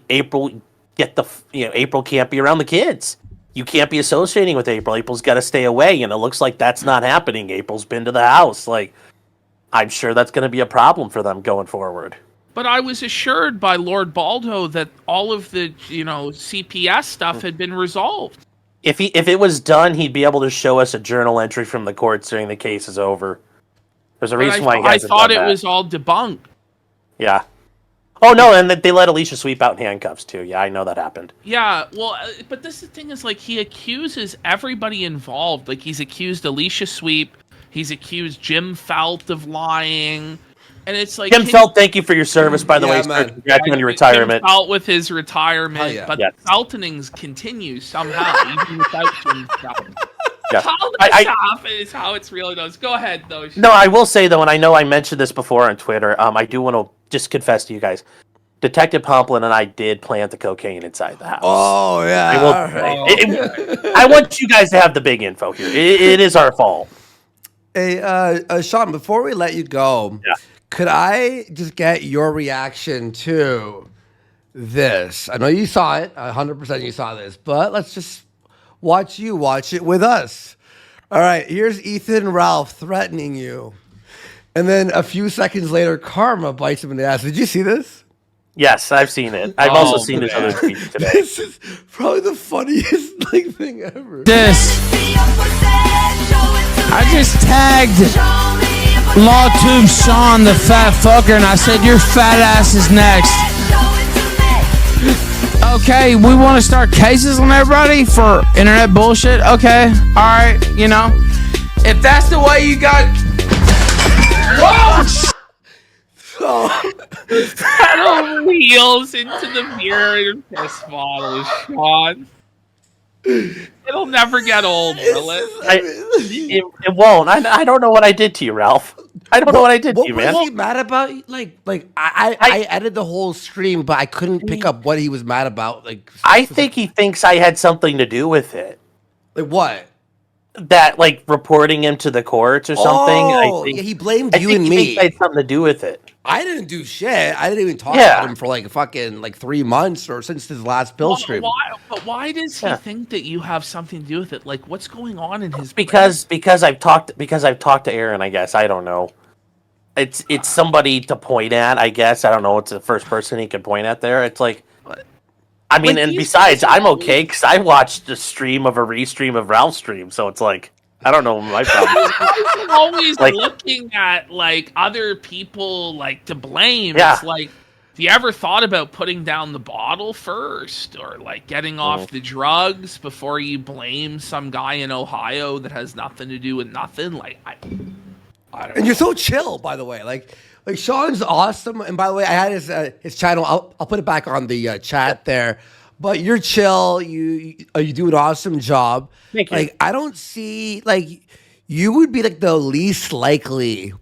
April can't be around the kids. You can't be associating with April. April's got to stay away, and it looks like that's not happening. April's been to the house. Like, I'm sure that's going to be a problem for them going forward. But I was assured by Lord Baldo that all of the, CPS stuff had been resolved. If it was done, he'd be able to show us a journal entry from the courts saying the case is over. There's a reason why he hasn't done that. I thought it was all debunked. Yeah. Oh, no, and they let Alicia sweep out in handcuffs, too. Yeah, I know that happened. Yeah, well, but this the thing is, like, he accuses everybody involved. Like, he's accused Alicia Sweep. He's accused Jim Felt of lying. And it's like... Jim Felt, thank you for your service, by the way. Congrats on your retirement. Jim Felt with his retirement. Yeah. But the Feltonings continue somehow, even without Jim Felt. Yeah. Is how it's really does. Go ahead, though. No, I will say, though, and I know I mentioned this before on Twitter, I do want to just confess to you guys. Detective Pomplin and I did plant the cocaine inside the house. Oh, yeah. I want you guys to have the big info here. It is our fault. Hey, Sean, before we let you go, could I just get your reaction to this? I know you saw it. 100% you saw this. But let's just watch it with us. All right, here's Ethan Ralph threatening you. And then a few seconds later, Karma bites him in the ass. Did you see this? Yes, I've seen it. I've also seen his other tweets today. This is probably the funniest thing ever. I just tagged LawTube Sean, the fat fucker, and I said, your fat ass is next. Okay, we want to start cases on everybody for internet bullshit? Okay, alright, if that's the way you got... Pedal wheels into the mirror and piss bottles, Sean. It'll never get old, will it? It won't. I don't know what I did to you, Ralph. I don't know what I did to you, man. What was he mad about? I edited the whole stream, but I couldn't pick up what he was mad about. I think he thinks I had something to do with it. Like what? that like reporting him to the courts or something. Oh, yeah, he blamed you and he me. thinks I had something to do with it. I didn't do shit. I didn't even talk Yeah. about him for like fucking like 3 months or since his last bill stream. Why does he Yeah. think that you have something to do with it? Like, what's going on in his brain? Because I've talked to Aaron. I guess I don't know. It's somebody to point at. I guess I don't know. It's the first person he can point at there. It's like, I mean, Like, and these besides, guys are I'm okay because I watched a stream of a restream of Ralph's stream, so it's like I don't know my problem. I'm always Like- looking at like other people like to blame. Yeah. It's like, have you ever thought about putting down the bottle first, or like getting off the drugs before you blame some guy in Ohio that has nothing to do with nothing? Like, I don't And know. you're so chill, by the way. Like Sean's awesome. And by the way, I had his channel. I'll put it back on the chat there. But you're chill. You do an awesome job. Thank you. Like I don't see like you would be like the least likely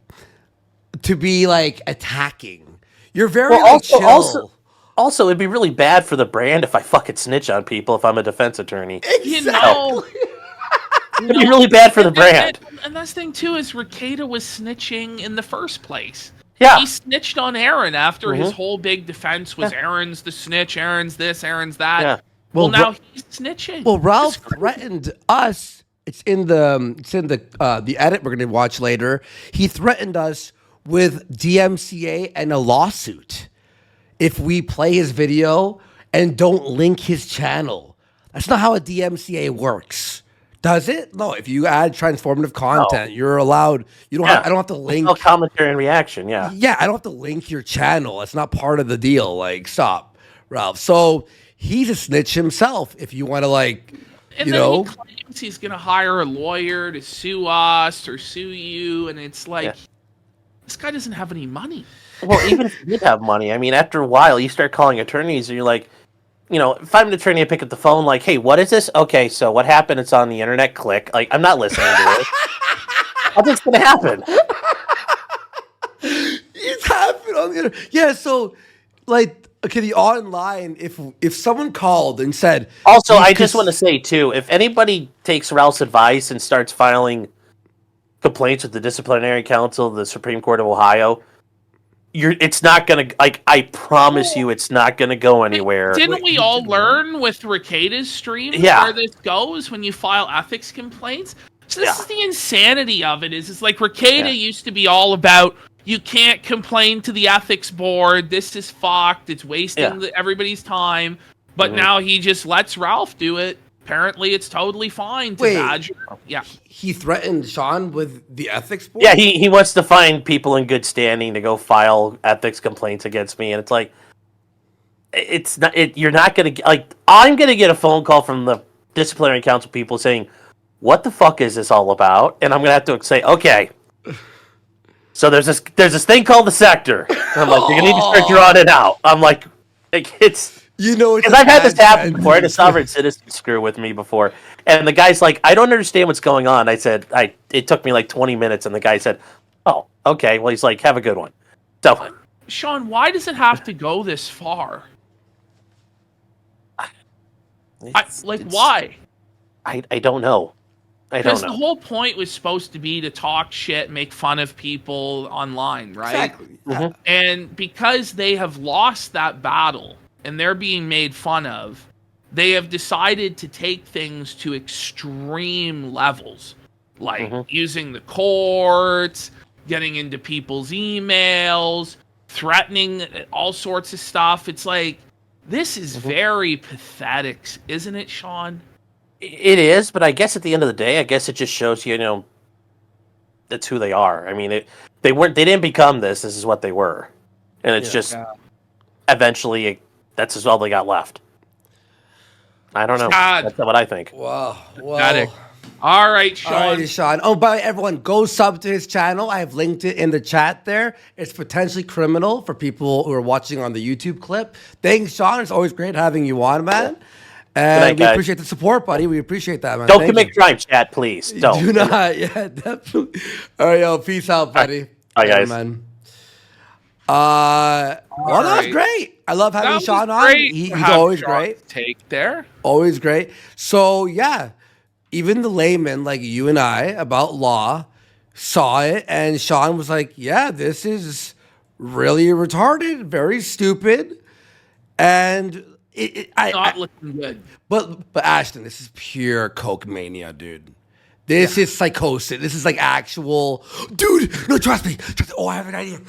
to be like attacking. You're very Well, like, chill. also, it'd be really bad for the brand if I fucking snitch on people if I'm a defense attorney. You know, It'd be really bad for the brand. And that's the thing too is Rekieta was snitching in the first place. Yeah. He snitched on Aaron after his whole big defense was Aaron's the snitch, Aaron's this, Aaron's that. Yeah. Well, Well, now he's snitching. Well, Ralph threatened us. It's in the edit we're gonna watch later. He threatened us with DMCA and a lawsuit if we play his video and don't link his channel. That's not how a DMCA works. Does it? No. If you add transformative content, you're allowed. You don't. I don't have to link. No commentary and reaction. Yeah. Yeah, I don't have to link your channel. It's not part of the deal. Like, stop, Ralph. So he's a snitch himself. If you want to, like, and you then know, he claims he's going to hire a lawyer to sue us or sue you, and it's like, this guy doesn't have any money. Well, even if you did have money, I mean, after a while, you start calling attorneys, and you're like, you know, if I'm an attorney, I pick up the phone, like, hey, what is this? Okay, so what happened? It's on the internet. Click. Like, I'm not listening to it. What's going to happen? it's happened on the internet. Yeah. So, like, okay, the online. If someone called and said, Also, you I could just want to say, too, if anybody takes Ralph's advice and starts filing complaints with the Disciplinary Council of the Supreme Court of Ohio, it's not going to, like, I promise you, it's not going to go anywhere. Didn't we all learn with Rekieta's stream Yeah. where this goes when you file ethics complaints? So this is the insanity of it. Is it's like Rekieta used to be all about you can't complain to the ethics board. This is fucked. It's wasting everybody's time. But now he just lets Ralph do it. Apparently, it's totally fine to badger. Yeah. he threatened Sean with the ethics board. Yeah, he wants to find people in good standing to go file ethics complaints against me, and it's like, it's not. You're not gonna like. I'm gonna get a phone call from the disciplinary council people saying, "What the fuck is this all about?" And I'm gonna have to say, "Okay." So there's this thing called the sector. And I'm like, you're gonna need to start drawing it out. I'm like it's. You know, Because I've had this happen before. I had a sovereign citizen screw with me before. And the guy's like, I don't understand what's going on. I said, it took me like 20 minutes. And the guy said, oh, okay. Well, he's like, have a good one. So, Sean, why does it have to go this far? Why? I don't know. I don't Because the know. whole point was supposed to be to talk shit, make fun of people online, right? Exactly. Mhm. And because they have lost that battle and they're being made fun of, they have decided to take things to extreme levels, like using the courts, getting into people's emails, threatening all sorts of stuff. It's like, this is very pathetic, isn't it, Sean? It is, but I guess at the end of the day, I guess it just shows you know that's who they are. I mean, they didn't become this. This is what they were, and it's just eventually that's just all they got left. I don't know. God. That's what I think. Wow. Pathetic. All right, Sean. All right, Sean. Oh, by everyone, go sub to his channel. I have linked it in the chat there. It's potentially criminal for people who are watching on the YouTube clip. Thanks, Sean. It's always great having you on, man. And night, we guys. appreciate the support, buddy. We appreciate that, man. Don't Thank commit you. crime, chat, please. Don't. Do not. Yeah, definitely. All right, yo. Peace out, buddy. Bye, guys. Man. Well, that was right. great. I love having That Sean was on. great He's to have always Sean's great. Take there. Always great. So, yeah. even the layman like you and I about law saw it, and Sean was like, yeah, this is really retarded, very stupid. And Not looking good. but Ashton, this is pure coke mania, dude. This is psychosis. This is like actual, dude. No, trust me. Oh, I have an idea.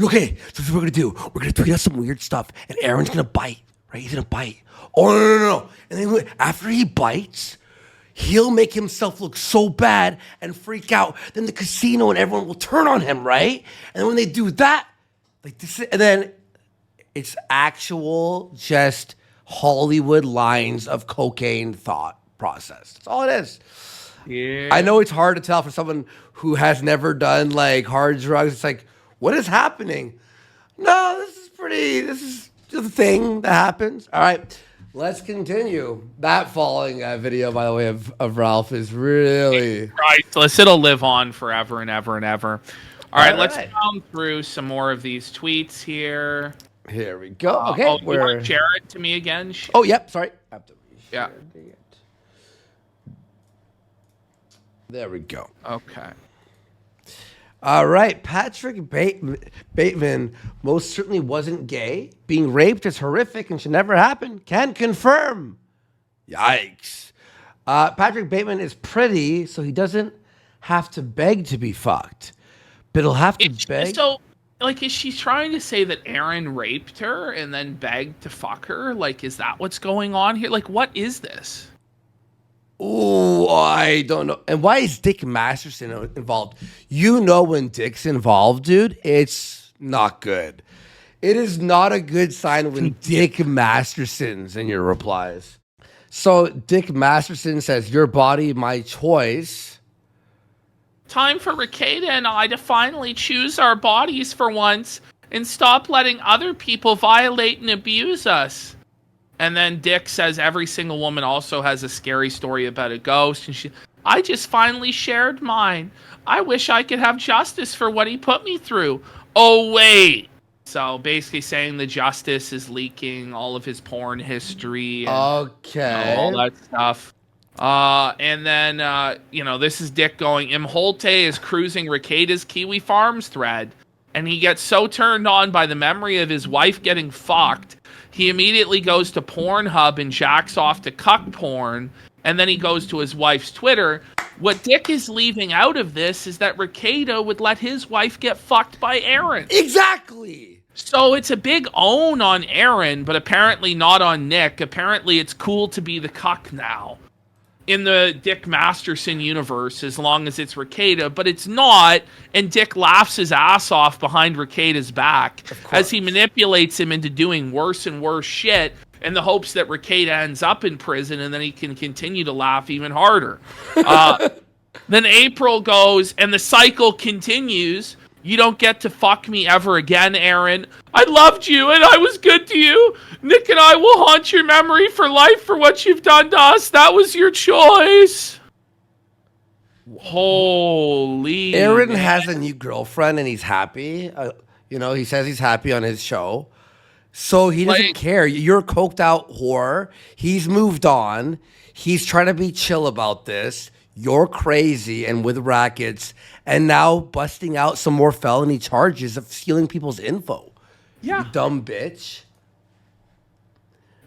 Okay, so this is what we're gonna do. We're gonna tweet out some weird stuff, and Aaron's gonna bite. Right? He's gonna bite. Oh no. And then after he bites, he'll make himself look so bad and freak out. Then the casino and everyone will turn on him, right? And then when they do that, like this, and then it's actual just Hollywood lines of cocaine thought process. That's all it is. Yeah. I know it's hard to tell for someone who has never done like hard drugs. It's like, what is happening? No, this is the thing that happens. All right, let's continue. That falling video, by the way, of Ralph is really Priceless. It'll live on forever and ever and ever. All right, let's right. go through some more of these tweets here. Here we go. Okay, you want Jared to me again? Oh, yep. Sorry. Yeah. There we go. Okay. All right. Patrick Bateman most certainly wasn't gay. Being raped is horrific and should never happen. Can confirm. Yikes. Patrick Bateman is pretty, so he doesn't have to beg to be fucked. But he'll have to beg. So, like, is she trying to say that Aaron raped her and then begged to fuck her? Like, is that what's going on here? Like, what is this? Oh, I don't know. And why is Dick Masterson involved? You know when Dick's involved, dude, it's not good. It is not a good sign when Dick Masterson's in your replies. So Dick Masterson says, your body, my choice. Time for Rekieta and I to finally choose our bodies for once and stop letting other people violate and abuse us. And then Dick says every single woman also has a scary story about a ghost. And I just finally shared mine. I wish I could have justice for what he put me through. Oh, wait. So basically saying the justice is leaking all of his porn history. And, Okay. all that stuff. And then, this is Dick going, Imholte is cruising Rekieta's Kiwi Farms thread. And he gets so turned on by the memory of his wife getting fucked. He immediately goes to Pornhub and jacks off to cuck porn. And then he goes to his wife's Twitter. What Dick is leaving out of this is that Rekieta would let his wife get fucked by Aaron. Exactly. So it's a big own on Aaron, but apparently not on Nick. Apparently it's cool to be the cuck now in the Dick Masterson universe, as long as it's Rekieta, but it's not, and Dick laughs his ass off behind Rekieta's back as he manipulates him into doing worse and worse shit in the hopes that Rekieta ends up in prison, and then he can continue to laugh even harder. Then April goes, and the cycle continues. You don't get to fuck me ever again, Aaron. I loved you, and I was good to you. Nick and I will haunt your memory for life for what you've done to us. That was your choice. Holy Aaron man. has a new girlfriend, and he's happy. He says he's happy on his show. So he doesn't care. You're a coked out whore. He's moved on. He's trying to be chill about this. You're crazy and with rackets, and now busting out some more felony charges of stealing people's info. Yeah. You dumb bitch.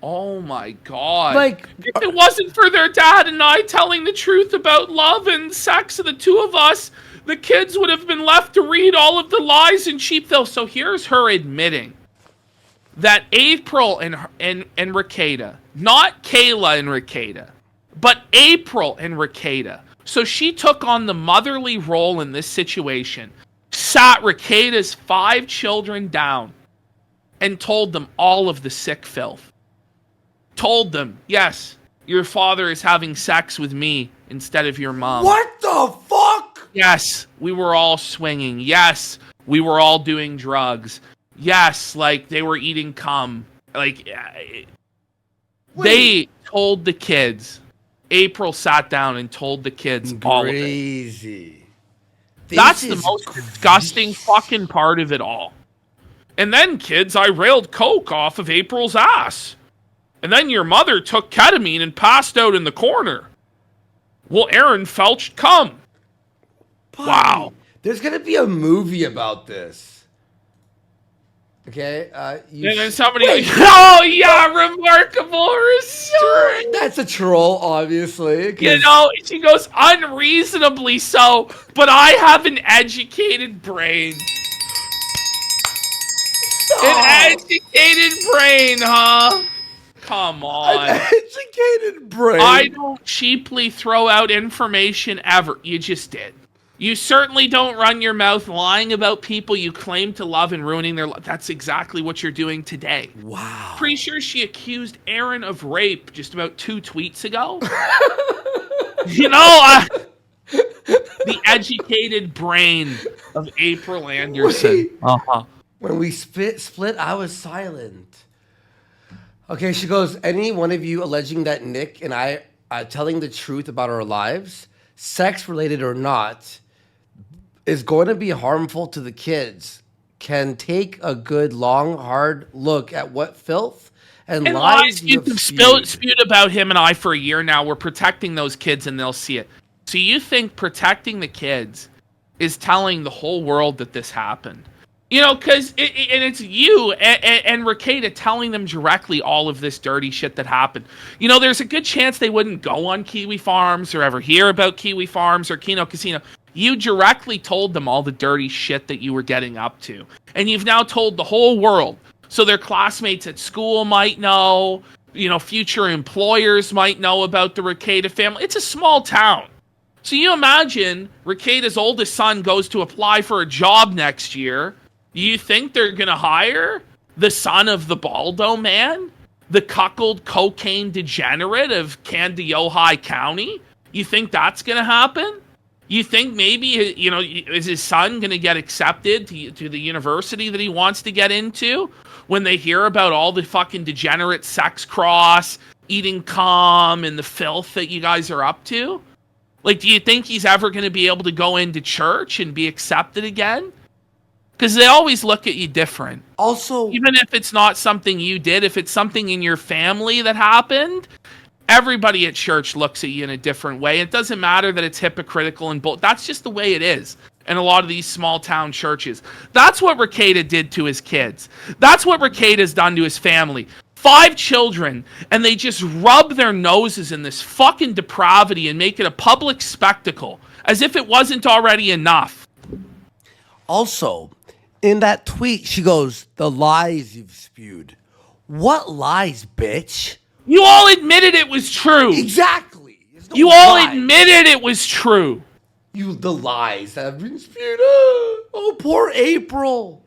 Oh my God. Like, if it wasn't for their dad and I telling the truth about love and sex of the two of us, the kids would have been left to read all of the lies and cheap thrills. So here's her admitting that April and Rekieta, not Kayla and Rekieta, but April and Rekieta. So she took on the motherly role in this situation, sat Rekieta's 5 children down, and told them all of the sick filth. Told them, yes, your father is having sex with me instead of your mom. what the fuck? Yes, we were all swinging. Yes, we were all doing drugs. Yes, like they were eating cum. Like, they told the kids. April sat down and told the kids all of it. Crazy. That's the most disgusting fucking part of it all. And then, kids, I railed coke off of April's ass. And then your mother took ketamine and passed out in the corner. Well, Aaron felched cum. Buddy, Wow. there's gonna be a movie about this. Okay, And then somebody goes, oh yeah, remarkable restraint. That's a troll, obviously. 'cause- You know, she goes, unreasonably so, but I have an educated brain. An educated brain, huh? Come on. An educated brain. I don't cheaply throw out information ever. You just did. You certainly don't run your mouth lying about people you claim to love and ruining their life. That's exactly what you're doing today. Wow. Pretty sure she accused Aaron of rape just about 2 tweets ago. You know, the educated brain of April Anderson. Uh-huh. When we split, I was silent. Okay, she goes, any one of you alleging that Nick and I are telling the truth about our lives, sex related or not, is going to be harmful to the kids, can take a good, long, hard look at what filth and lies you've have spewed about him and I for a year now. We're protecting those kids and they'll see it. So you think protecting the kids is telling the whole world that this happened? You know, because it's you and Rekieta telling them directly all of this dirty shit that happened. You know, there's a good chance they wouldn't go on Kiwi Farms or ever hear about Kiwi Farms or Kino Casino. You directly told them all the dirty shit that you were getting up to. And you've now told the whole world. So their classmates at school might know, you know, future employers might know about the Rekieta family. It's a small town. So you imagine Rekieta's oldest son goes to apply for a job next year. You think they're going to hire the son of the Baldo man? The cuckold cocaine degenerate of Candiyohi County? You think that's going to happen? You think maybe, you know, is his son going to get accepted to the university that he wants to get into when they hear about all the fucking degenerate sex cross, eating cum, and the filth that you guys are up to? Like, do you think he's ever going to be able to go into church and be accepted again? Because they always look at you different. Also, even if it's not something you did, if it's something in your family that happened, everybody at church looks at you in a different way. It doesn't matter that it's hypocritical and that's just the way it is in a lot of these small town churches. That's what Rekieta did to his kids. That's what Rekieta's done to his family. 5 children, and they just rub their noses in this fucking depravity and make it a public spectacle, as if it wasn't already enough. Also, in that tweet, she goes, the lies you've spewed. What lies, bitch? You all admitted it was true. Exactly. No you all lies. admitted it was true. The lies that have been spewed. Oh, poor April.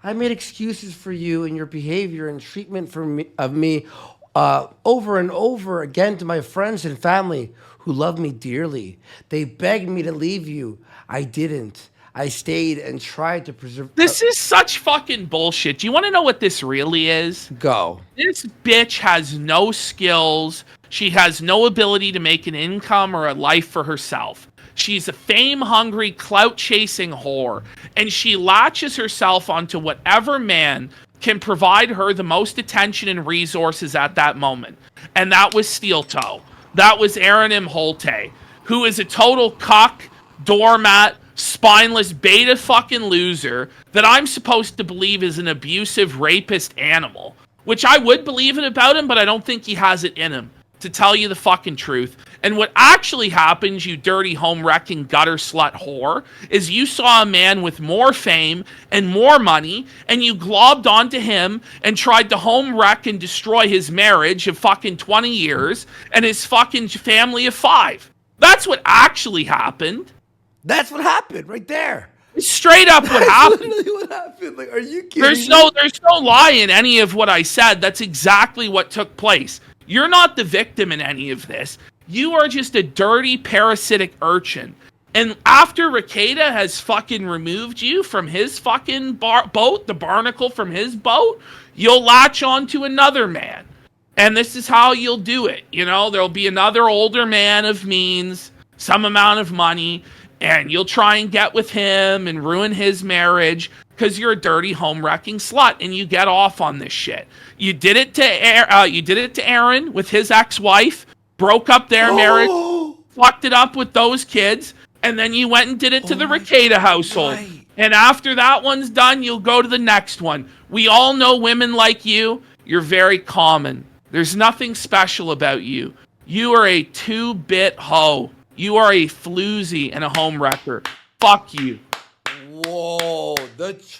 I made excuses for you and your behavior and treatment of me over and over again to my friends and family who love me dearly. They begged me to leave you. I didn't. I stayed and tried to preserve... This is such fucking bullshit. Do you want to know what this really is? Go. This bitch has no skills. She has no ability to make an income or a life for herself. She's a fame-hungry, clout-chasing whore. And she latches herself onto whatever man can provide her the most attention and resources at that moment. And that was Steel Toe. That was Aaron Imholte, who is a total cuck, doormat, spineless beta fucking loser that I'm supposed to believe is an abusive rapist animal, which I would believe it about him, but I don't think he has it in him, to tell you the fucking truth. And what actually happens, you dirty home-wrecking gutter slut whore, is you saw a man with more fame and more money, and you globbed onto him and tried to home-wreck and destroy his marriage of fucking 20 years and his fucking family of 5. That's what actually happened. That's what happened right there. It's straight up what happened. Literally what happened. Like, are you kidding There's me? no lie in any of what I said. That's exactly what took place. You're not the victim in any of this. You are just a dirty, parasitic urchin. And after Rekieta has fucking removed you from his fucking boat, the barnacle from his boat, you'll latch on to another man. And this is how you'll do it. You know, there'll be another older man of means, some amount of money, and you'll try and get with him and ruin his marriage because you're a dirty home-wrecking slut and you get off on this shit. You did it to Aaron with his ex-wife, broke up their marriage, fucked it up with those kids, and then you went and did it to the Rekieta household. Right. And after that one's done, you'll go to the next one. We all know women like you. You're very common. There's nothing special about you. You are a 2-bit hoe. You are a floozy and a home wrecker. Fuck you. Whoa, the truth.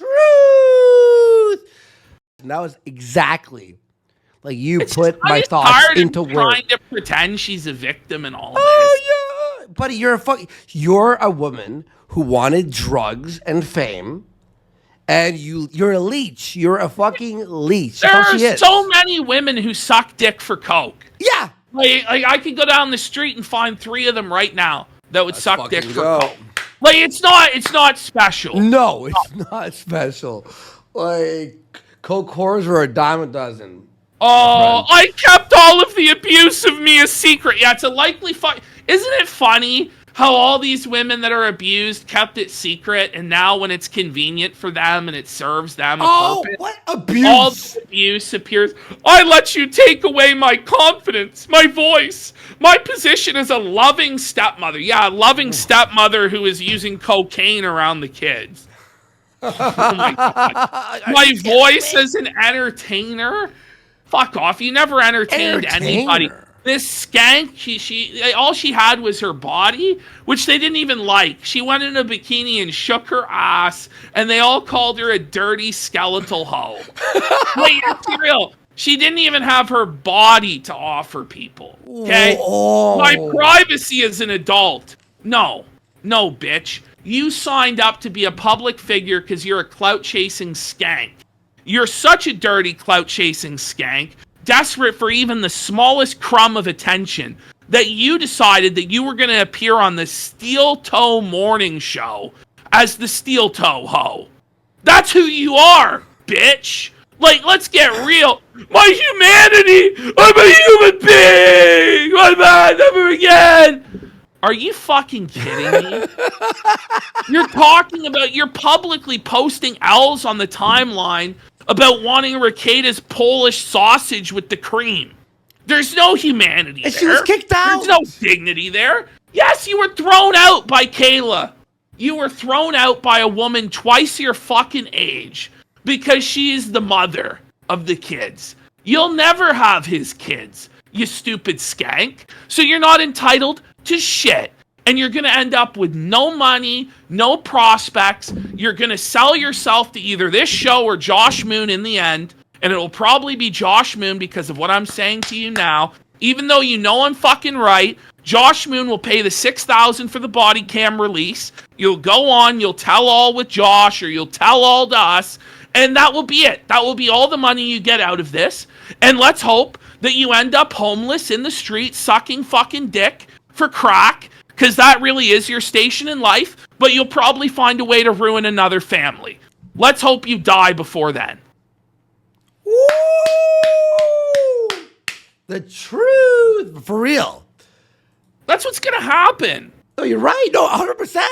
And that was exactly like you put my thoughts tired into of words. trying to pretend she's a victim and all this. Oh yeah, buddy, you're a woman who wanted drugs and fame, and you're a leech. You're a fucking leech. There That's all are she is. so many women who suck dick for coke. Yeah. Like I could go down the street and find 3 of them right now that would suck dick fucking for go. coke. Like it's not special. No, it's not special. Like coke whores are a dime a dozen. Oh, I kept all of the abuse of me a secret. Yeah, it's a likely Isn't it funny how all these women that are abused kept it secret, and now when it's convenient for them and it serves them a purpose, what abuse? all the abuse appears. I let you take away my confidence, my voice, my position as a loving stepmother. Yeah, a loving stepmother who is using cocaine around the kids. Oh my God. My voice as an entertainer? Fuck off. You never entertained anybody. This skank, she all she had was her body, which they didn't even like. She went in a bikini and shook her ass, and they all called her a dirty skeletal hoe. Wait, it's real. She didn't even have her body to offer people. Okay? Oh. My privacy as an adult. No, bitch. You signed up to be a public figure because you're a clout-chasing skank. You're such a dirty clout-chasing skank, desperate for even the smallest crumb of attention, that you decided that you were going to appear on the Steel Toe Morning Show as the Steel Toe Ho. That's who you are, bitch. Like, let's get real. My humanity! I'm a human being! My man, never again! Are you fucking kidding me? You're publicly posting L's on the timeline about wanting Rekieta's Polish sausage with the cream. There's no humanity there. And she was kicked out. There's no dignity there. Yes, you were thrown out by Kayla. You were thrown out by a woman twice your fucking age because she is the mother of the kids. You'll never have his kids, you stupid skank. So you're not entitled to shit. And you're going to end up with no money, no prospects. You're going to sell yourself to either this show or Josh Moon in the end. And it'll probably be Josh Moon because of what I'm saying to you now. Even though you know I'm fucking right, Josh Moon will pay the $6,000 for the body cam release. You'll go on, you'll tell all with Josh, or you'll tell all to us. And that will be it. That will be all the money you get out of this. And let's hope that you end up homeless in the street sucking fucking dick for crack. Because that really is your station in life, but you'll probably find a way to ruin another family. Let's hope you die before then. Woo! The truth. For real. That's what's going to happen. No, you're right. No, 100%.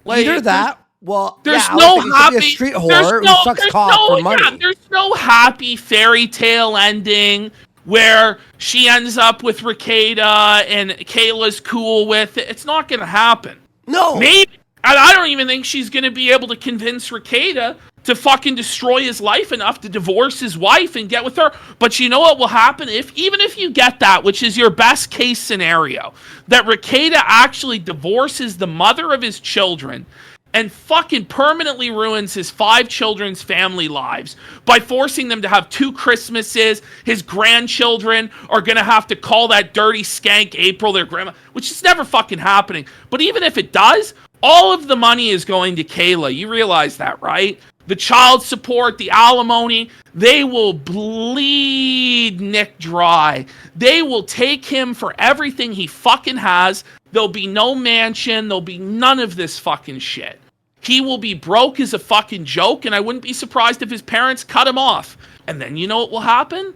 Like, Either that, well, there's yeah, no I would think it's happy gonna be a street whore who sucks cock for money. Yeah, there's no happy fairy tale ending where she ends up with Rekieta and Kayla's cool with it. It's not going to happen. No. Maybe. I don't even think she's going to be able to convince Rekieta to fucking destroy his life enough to divorce his wife and get with her. But you know what will happen? Even if you get that, which is your best case scenario, that Rekieta actually divorces the mother of his children and fucking permanently ruins his 5 children's family lives by forcing them to have 2 Christmases. His grandchildren are going to have to call that dirty skank April their grandma, which is never fucking happening. But even if it does, all of the money is going to Kayla. You realize that, right? The child support, the alimony, they will bleed Nick dry. They will take him for everything he fucking has. There'll be no mansion. There'll be none of this fucking shit. He will be broke as a fucking joke, and I wouldn't be surprised if his parents cut him off. And then you know what will happen?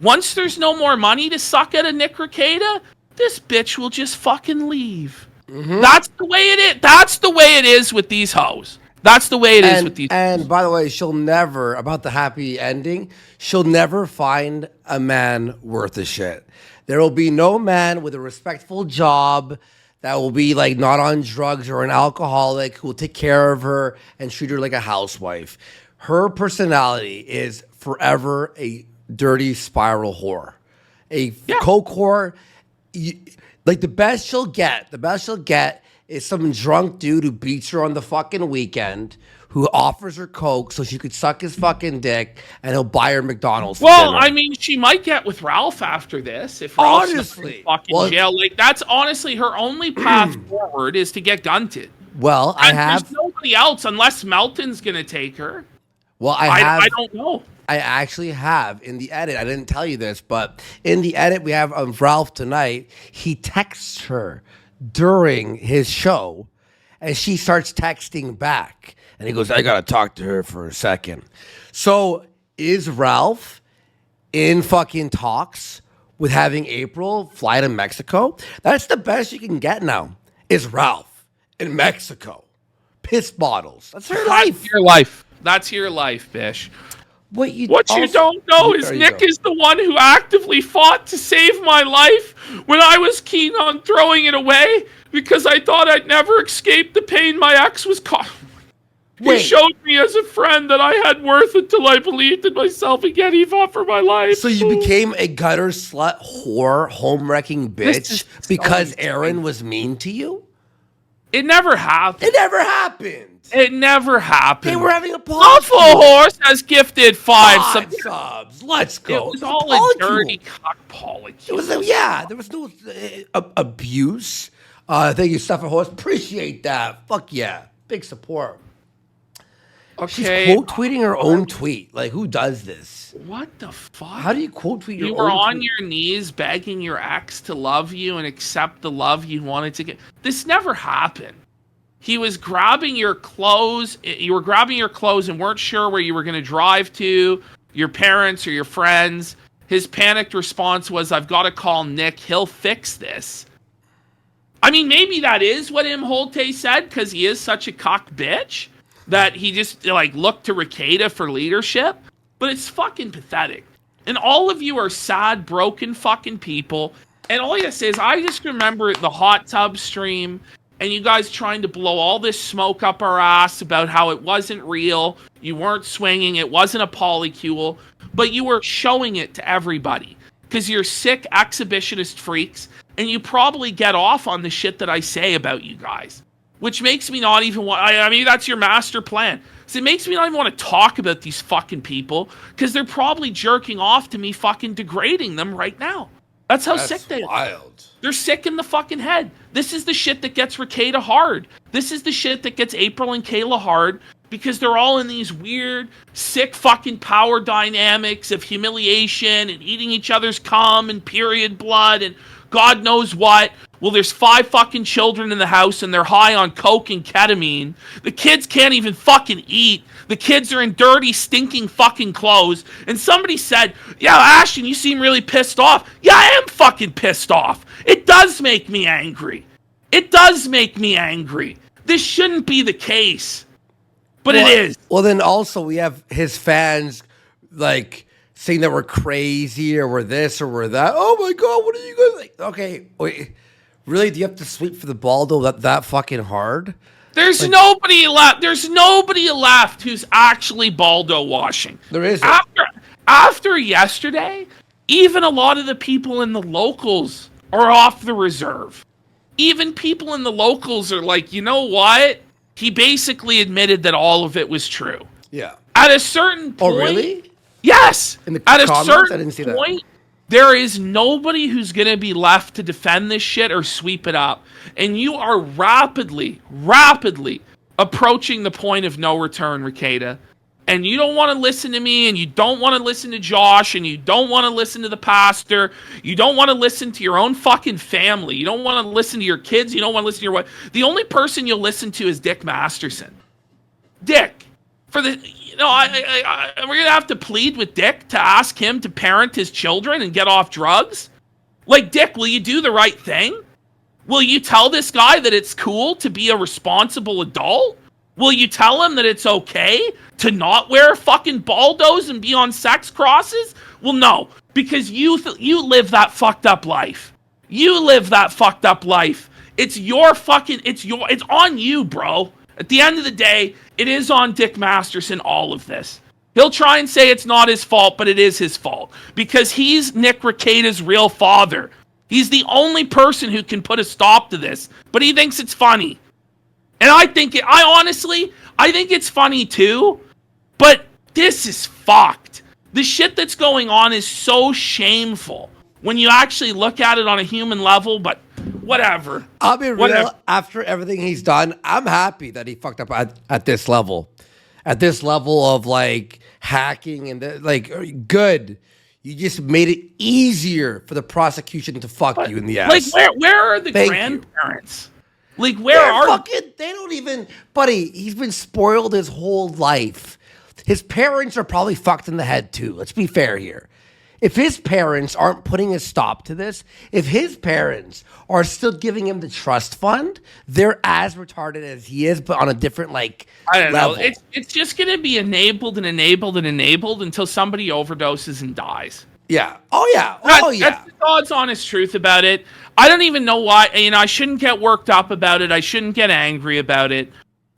Once there's no more money to suck at a Nick Rekieta, this bitch will just fucking leave. Mm-hmm. That's the way it is. That's the way it is with these hoes. That's the way it is with these. And by the way, she'll never, about the happy ending, she'll never find a man worth a shit. There will be no man with a respectful job that will be like not on drugs or an alcoholic who will take care of her and treat her like a housewife. Her personality is forever a dirty spiral whore, a coke whore. Like the best she'll get is some drunk dude who beats her on the fucking weekend, who offers her coke so she could suck his fucking dick, and he'll buy her McDonald's for Well, dinner. I mean, she might get with Ralph after this. If Ralph's Honestly. in fucking jail, like that's honestly her only path forward is to get gunted. Well, And there's nobody else unless Melton's gonna take her. I don't know. I actually have in the edit. I didn't tell you this, but in the edit we have of Ralph tonight. He texts her during his show, and she starts texting back. And he goes, I got to talk to her for a second. So is Ralph in fucking talks with having April fly to Mexico? That's the best you can get now, is Ralph in Mexico. Piss bottles. That's her life. That's your life. That's your life, Bish. What you don't know is Nick is the one who actively fought to save my life when I was keen on throwing it away because I thought I'd never escape the pain my ex was causing. He showed me as a friend that I had worth until I believed in myself again. He fought for my life. So you became a gutter slut whore, home-wrecking bitch because Aaron was mean to you? It never happened. It never happened. It never happened. They were having a Awful Horse has gifted five subs. Let's go. It was all a dirty cock polycule. It was there was no abuse. Thank you, Suffer Horse. Appreciate that. Fuck yeah. Big support. Okay. She's quote tweeting her own tweet. Like, who does this? What the fuck? How do you quote tweet your own tweet? You were on tweet? your knees begging your ex to love you and accept the love you wanted to get. This never happened. He was grabbing your clothes. You were grabbing your clothes and weren't sure where you were going to drive to, your parents or your friends. His panicked response was, I've got to call Nick. He'll fix this. I mean, maybe that is what Imholte said because he is such a cock bitch that he just like looked to Rekieta for leadership. But it's fucking pathetic. And all of you are sad, broken fucking people. And all I gotta say is I just remember the hot tub stream and you guys trying to blow all this smoke up our ass about how it wasn't real, you weren't swinging, it wasn't a polycule, but you were showing it to everybody because you're sick exhibitionist freaks and you probably get off on the shit that I say about you guys, which makes me not even want, I mean, that's your master plan. So it makes me not even want to talk about these fucking people because they're probably jerking off to me fucking degrading them right now. That's how sick they are. Wild. They're sick in the fucking head. This is the shit that gets Rekieta hard. This is the shit that gets April and Kayla hard because they're all in these weird, sick fucking power dynamics of humiliation and eating each other's cum and period blood and God knows what. Well, there's 5 fucking children in the house and they're high on coke and ketamine. The kids can't even fucking eat. The kids are in dirty, stinking fucking clothes. And somebody said, yeah, Ashton, you seem really pissed off. Yeah, I am fucking pissed off. It does make me angry. It does make me angry. This shouldn't be the case. But it is. Well, then also we have his fans, like, saying that we're crazy or we're this or we're that. Oh, my God, what are you guys like? Okay, wait. Really? Do you have to sweep for the ball, though, that fucking hard? There's nobody left. There's nobody left who's actually Baldo washing. There is. After yesterday, even a lot of the people in the locals are off the reserve. Even people in the locals are like, you know what? He basically admitted that all of it was true. Yeah. At a certain point. Oh, really? Yes. In the at a comments? certain I didn't see point, that. there is nobody who's going to be left to defend this shit or sweep it up. And you are rapidly approaching the point of no return, Rekieta. And you don't want to listen to me, and you don't want to listen to Josh, and you don't want to listen to the pastor. You don't want to listen to your own fucking family. You don't want to listen to your kids. You don't want to listen to your wife. The only person you'll listen to is Dick Masterson. Dick. We're going to have to plead with Dick to ask him to parent his children and get off drugs? Like, Dick, will you do the right thing? Will you tell this guy that it's cool to be a responsible adult? Will you tell him that it's okay to not wear fucking baldos and be on sex crosses? Well, no, because you live that fucked up life. You live that fucked up life. It's on you, bro. At the end of the day, it is on Dick Masterson, all of this. He'll try and say it's not his fault, but it is his fault. Because he's Nick Rekieta's real father. He's the only person who can put a stop to this. But he thinks it's funny. And I think it's funny too. But this is fucked. The shit that's going on is so shameful when you actually look at it on a human level, but whatever. I'll be real, after everything he's done, I'm happy that he fucked up at this level. At this level of like hacking and good. You just made it easier for the prosecution to fuck you in the ass. Like where are the grandparents? Like where are they don't even, buddy, he's been spoiled his whole life. His parents are probably fucked in the head too. Let's be fair here. If his parents aren't putting a stop to this, if his parents are still giving him the trust fund, they're as retarded as he is, but on a different I don't level. know. It's just gonna be enabled until somebody overdoses and dies. Yeah. Oh yeah. That's the God's honest truth about it. I don't even know why. I shouldn't get worked up about it. I shouldn't get angry about it.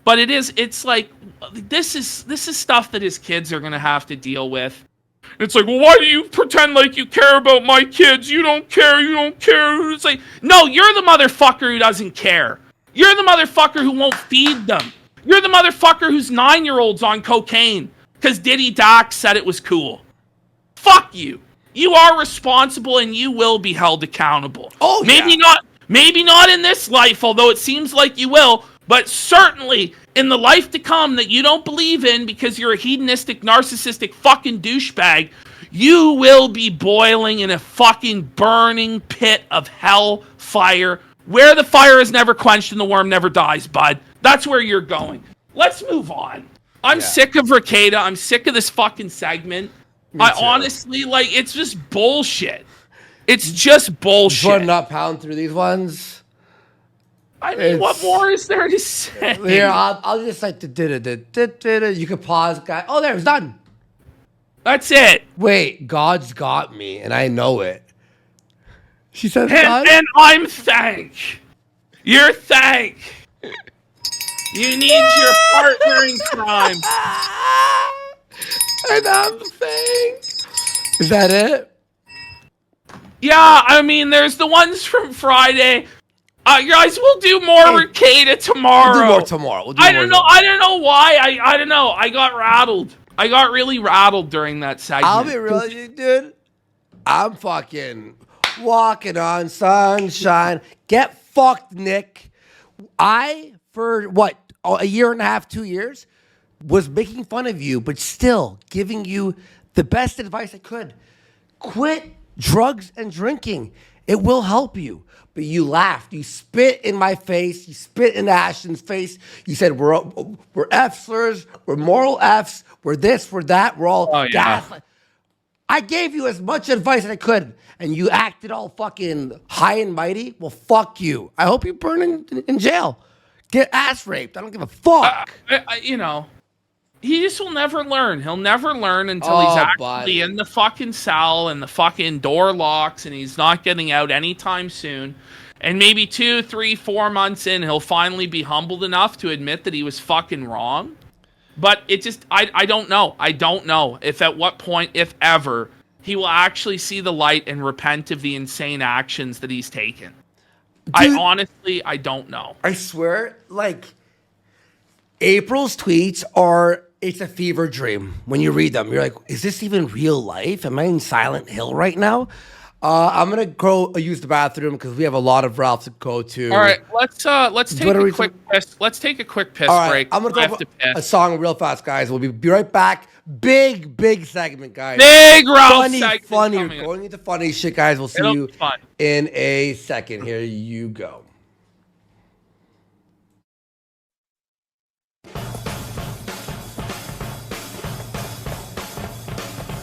But it's like this is stuff that his kids are gonna have to deal with. It's like, well, why do you pretend like you care about my kids? You don't care. It's like, no, you're the motherfucker who doesn't care. You're the motherfucker who won't feed them. You're the motherfucker whose 9-year-old's on cocaine because Diddy Dax said it was cool. Fuck you. You are responsible and you will be held accountable. Oh, maybe not in this life, although it seems like you will, but certainly in the life to come that you don't believe in because you're a hedonistic, narcissistic fucking douchebag, you will be boiling in a fucking burning pit of hell fire where the fire is never quenched and the worm never dies, bud. That's where you're going. Let's move on. I'm sick of Rekieta. I'm sick of this fucking segment. Honestly, it's just bullshit. It's just bullshit. Putting up pound through these ones. I mean, what more is there to say? Here, I'll just you can pause, guy. Oh, there, it's done. That's it. Wait, God's got me, and I know it. She said, and I'm thank. You're thank. You need your partner in crime. And I'm thank. Is that it? Yeah, I mean, there's the ones from Friday. Guys, we'll do more Rekieta tomorrow. We'll do more tomorrow. I don't know why. I don't know. I got rattled. I got really rattled during that segment. I'll be real with you, dude. I'm fucking walking on sunshine. Get fucked, Nick. For a year and a half, 2 years, was making fun of you, but still giving you the best advice I could. Quit drugs and drinking. It will help you. But you laughed. You spit in my face. You spit in Ashton's face. You said we're F-slurs. We're moral Fs. We're this. We're that. We're all gaslight. I gave you as much advice as I could, and you acted all fucking high and mighty. Well, fuck you. I hope you burn in jail. Get ass raped. I don't give a fuck. He just will never learn. He'll never learn until he's actually in the fucking cell and the fucking door locks and he's not getting out anytime soon. And maybe 2, 3, 4 months in, he'll finally be humbled enough to admit that he was fucking wrong. But it just, I don't know. I don't know if at what point, if ever, he will actually see the light and repent of the insane actions that he's taken. Dude, I don't know. I swear, April's tweets it's a fever dream. When you read them, you're like, is this even real life? Am I in Silent Hill right now? I'm gonna go use the bathroom because we have a lot of routes to go to. All right, let's take a quick piss. Let's take a quick piss break. I'm gonna go a song real fast, guys. We'll be right back. Big segment, guys. Big Ralph segment. Funny. We're going into funny shit, guys. We'll see you in a second. Here you go.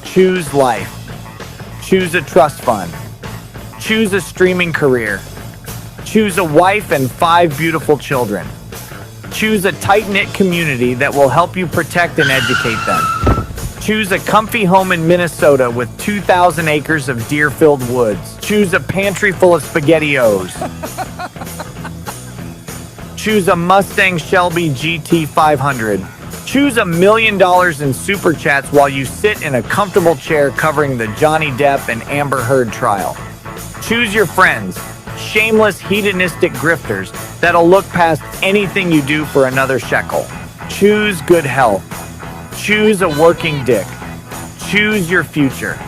Choose life. Choose a trust fund. Choose a streaming career. Choose a wife and 5 beautiful children. Choose a tight-knit community that will help you protect and educate them. Choose a comfy home in Minnesota with 2,000 acres of deer-filled woods. Choose a pantry full of SpaghettiOs. Choose a Mustang Shelby GT 500. Choose $1 million in super chats while you sit in a comfortable chair covering the Johnny Depp and Amber Heard trial. Choose your friends, shameless hedonistic grifters that'll look past anything you do for another shekel. Choose good health. Choose a working dick. Choose your future.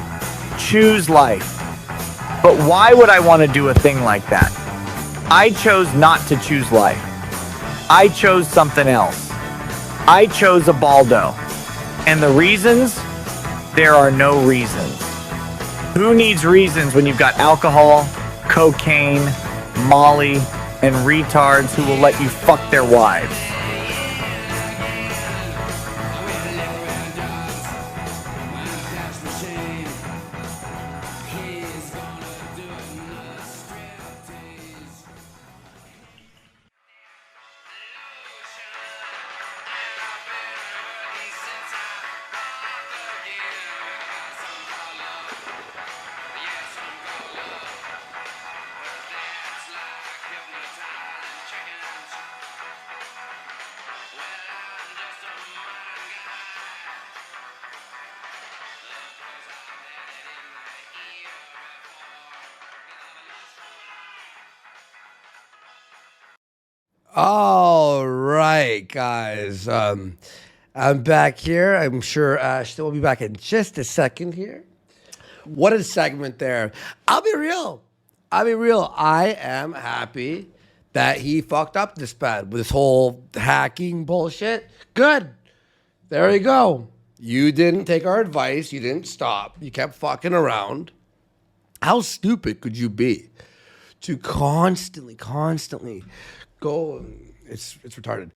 Choose life. But why would I want to do a thing like that? I chose not to choose life. I chose something else. I chose a Baldo. And the reasons? There are no reasons. Who needs reasons when you've got alcohol, cocaine, Molly, and retards who will let you fuck their wives? All right, guys. I'm back here. I'm sure Ashton will be back in just a second here. What a segment there. I'll be real. I am happy that he fucked up this bad with this whole hacking bullshit. Good. There you go. You didn't take our advice. You didn't stop. You kept fucking around. How stupid could you be to constantly go? It's retarded.